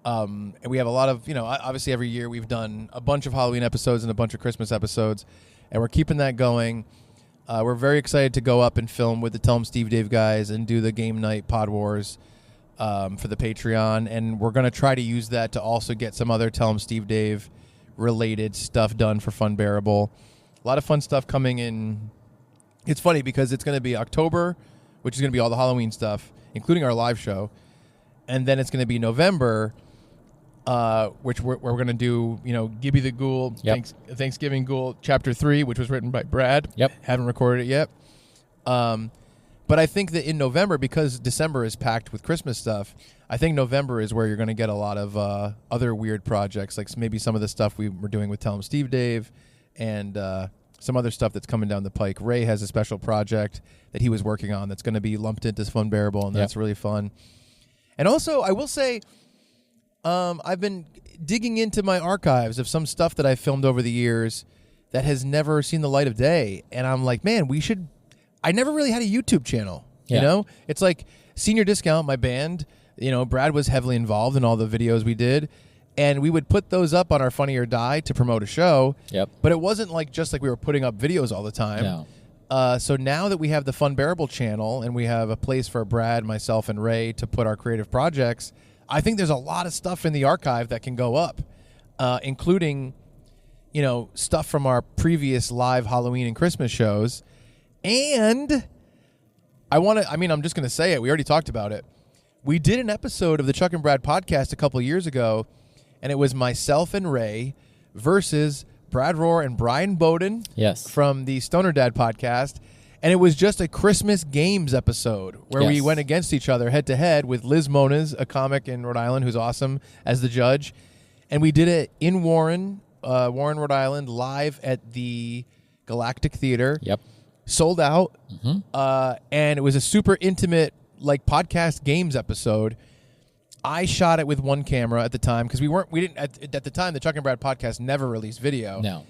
And we have a lot of, obviously every year we've done a bunch of Halloween episodes and a bunch of Christmas episodes, and we're keeping that going. We're very excited to go up and film with the Tell 'em Steve Dave guys and do the game night Pod Wars for the Patreon, and we're going to try to use that to also get some other Tell 'em Steve Dave related stuff done for Funbearable. A lot of fun stuff coming in. It's funny because it's going to be October, which is going to be all the Halloween stuff, including our live show, and then it's going to be November, which we're going to do, Gibby the Ghoul, Thanksgiving Ghoul, Chapter 3, which was written by Brad. Yep. Haven't recorded it yet. But I think that in November, because December is packed with Christmas stuff, I think November is where you're going to get a lot of other weird projects, like maybe some of the stuff we were doing with Tell 'em Steve Dave and some other stuff that's coming down the pike. Ray has a special project that he was working on that's going to be lumped into Funbearable, and that's really fun. And also, I will say, I've been digging into my archives of some stuff that I filmed over the years that has never seen the light of day. And I'm like, man, I never really had a YouTube channel, It's like Senior Discount, my band, Brad was heavily involved in all the videos we did. And we would put those up on our Funny or Die to promote a show. Yep. But it wasn't just like we were putting up videos all the time. No. So now that we have the Funbearable channel and we have a place for Brad, myself, and Ray to put our creative projects, I think there's a lot of stuff in the archive that can go up, including, stuff from our previous live Halloween and Christmas shows. And I'm just going to say it. We already talked about it. We did an episode of the Chuck and Brad podcast a couple of years ago and it was myself and Ray versus Brad Rohr and Brian Bowden from the Stoner Dad podcast. And it was just a Christmas games episode where we went against each other head-to-head with Liz Moniz, a comic in Rhode Island who's awesome, as the judge. And we did it in Warren, Rhode Island, live at the Galactic Theater. Yep. Sold out. And it was a super intimate podcast games episode. I shot it with one camera at the time because we didn't at the time the Chuck and Brad podcast never released video. No.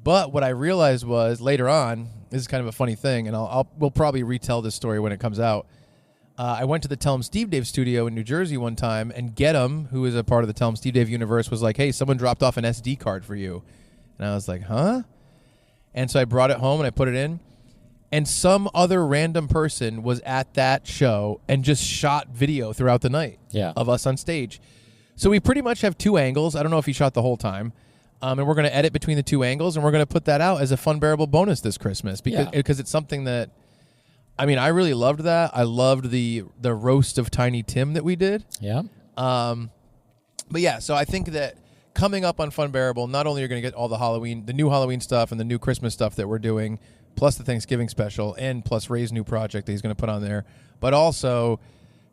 But what I realized was later on, this is kind of a funny thing, and we'll probably retell this story when it comes out. I went to the Tell 'em Steve Dave studio in New Jersey one time, and Get 'em, who is a part of the Tell 'em Steve Dave universe, was like, "Hey, someone dropped off an SD card for you," and I was like, "Huh?" And so I brought it home and I put it in, and some other random person was at that show and just shot video throughout the night of us on stage. So we pretty much have two angles. I don't know if he shot the whole time. And we're going to edit between the two angles, and we're going to put that out as a Funbearable bonus this Christmas because it's something that, I mean, I really loved that. I loved the roast of Tiny Tim that we did. Yeah. But yeah, so I think that coming up on Funbearable, not only are you going to get all the new Halloween stuff and the new Christmas stuff that we're doing, plus the Thanksgiving special, and plus Ray's new project that he's going to put on there, but also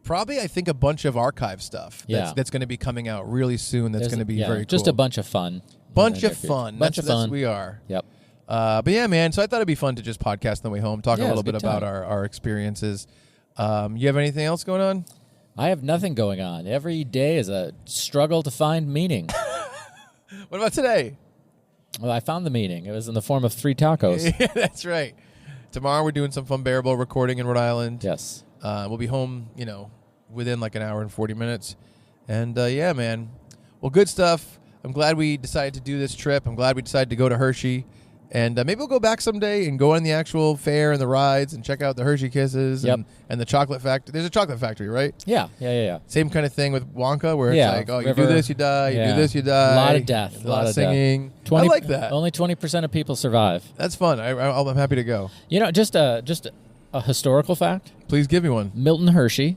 probably, I think, a bunch of archive stuff that's going to be coming out really soon. That's going to be very cool. Just a bunch of fun. Bunch of fun. That's we are. Yep. But yeah, man. So I thought it'd be fun to just podcast on the way home, talk a little bit about our experiences. You have anything else going on? I have nothing going on. Every day is a struggle to find meaning. What about today? Well, I found the meaning. It was in the form of 3 tacos. Yeah, that's right. Tomorrow we're doing some Funbearable recording in Rhode Island. Yes. We'll be home, within like an hour and 40 minutes. And yeah, man. Well, good stuff. I'm glad we decided to do this trip. I'm glad we decided to go to Hershey. And maybe we'll go back someday and go on the actual fair and the rides and check out the Hershey Kisses and the chocolate factory. There's a chocolate factory, right? Yeah. Same kind of thing with Wonka where it's like, oh, river, you do this, you die. You do this, you die. A lot of death. A lot of singing. 20, I like that. Only 20% of people survive. That's fun. I'm happy to go. Just a historical fact. Please give me one. Milton Hershey.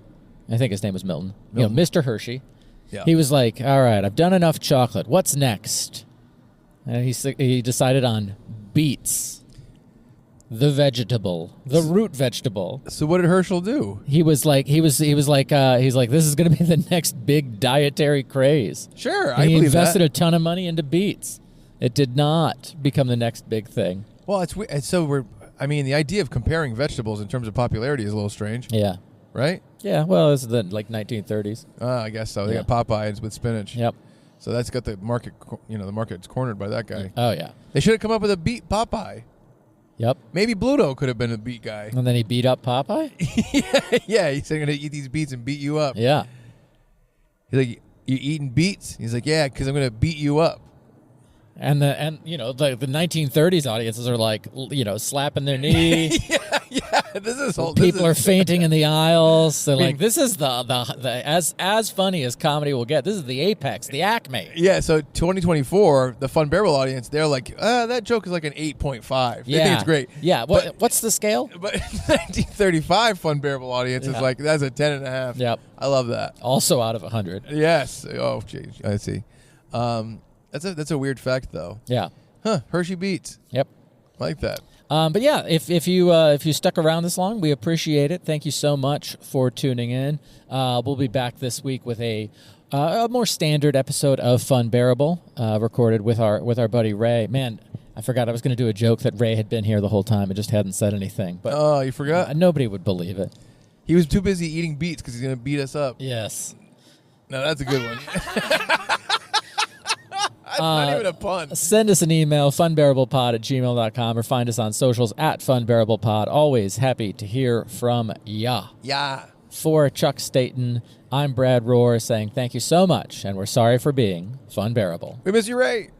I think his name was Milton. Mr. Hershey. Yeah. He was like, all right, I've done enough chocolate. What's next? And he decided on beets. The vegetable. The root vegetable. So what did Herschel do? He was like, this is going to be the next big dietary craze. Sure, and he invested a ton of money into beets. It did not become the next big thing. Well, it's weird. So the idea of comparing vegetables in terms of popularity is a little strange. Yeah. Right? Yeah, well, it's the 1930s. I guess so. They got Popeyes with spinach. Yep. So that's got the market, the market's cornered by that guy. Oh, yeah. They should have come up with a beet Popeye. Yep. Maybe Bluto could have been a beet guy. And then he beat up Popeye? yeah, he said, I'm going to eat these beets and beat you up. Yeah. He's like, you eating beets? He's like, yeah, because I'm going to beat you up. And the 1930s audiences are like, slapping their knee. yeah. This is people are fainting in the aisles. They're like, this is the as funny as comedy will get. This is the apex, the acme. Yeah. So 2024, the Funbearable audience, they're like, that joke is like an 8.5. They think it's great. Yeah. What's the scale? But 1935 Funbearable audience is like, that's a 10.5. Yep. I love that. Also out of 100. Yes. Oh, geez. I see. That's a weird fact, though. Yeah. Huh. Hershey beets. Yep. I like that. But yeah, if you stuck around this long, we appreciate it. Thank you so much for tuning in. We'll be back this week with a more standard episode of Funbearable, recorded with our buddy Ray. Man, I forgot I was going to do a joke that Ray had been here the whole time and just hadn't said anything. But oh, you forgot? Nobody would believe it. He was too busy eating beets because he's going to beat us up. Yes. No, that's a good one. That's not even a pun. Send us an email, funbearablepod@gmail.com, or find us on socials @funbearablepod. Always happy to hear from ya. Yeah. For Chuck Staten, I'm Brad Rohr saying thank you so much, and we're sorry for being Funbearable. We miss you, Ray.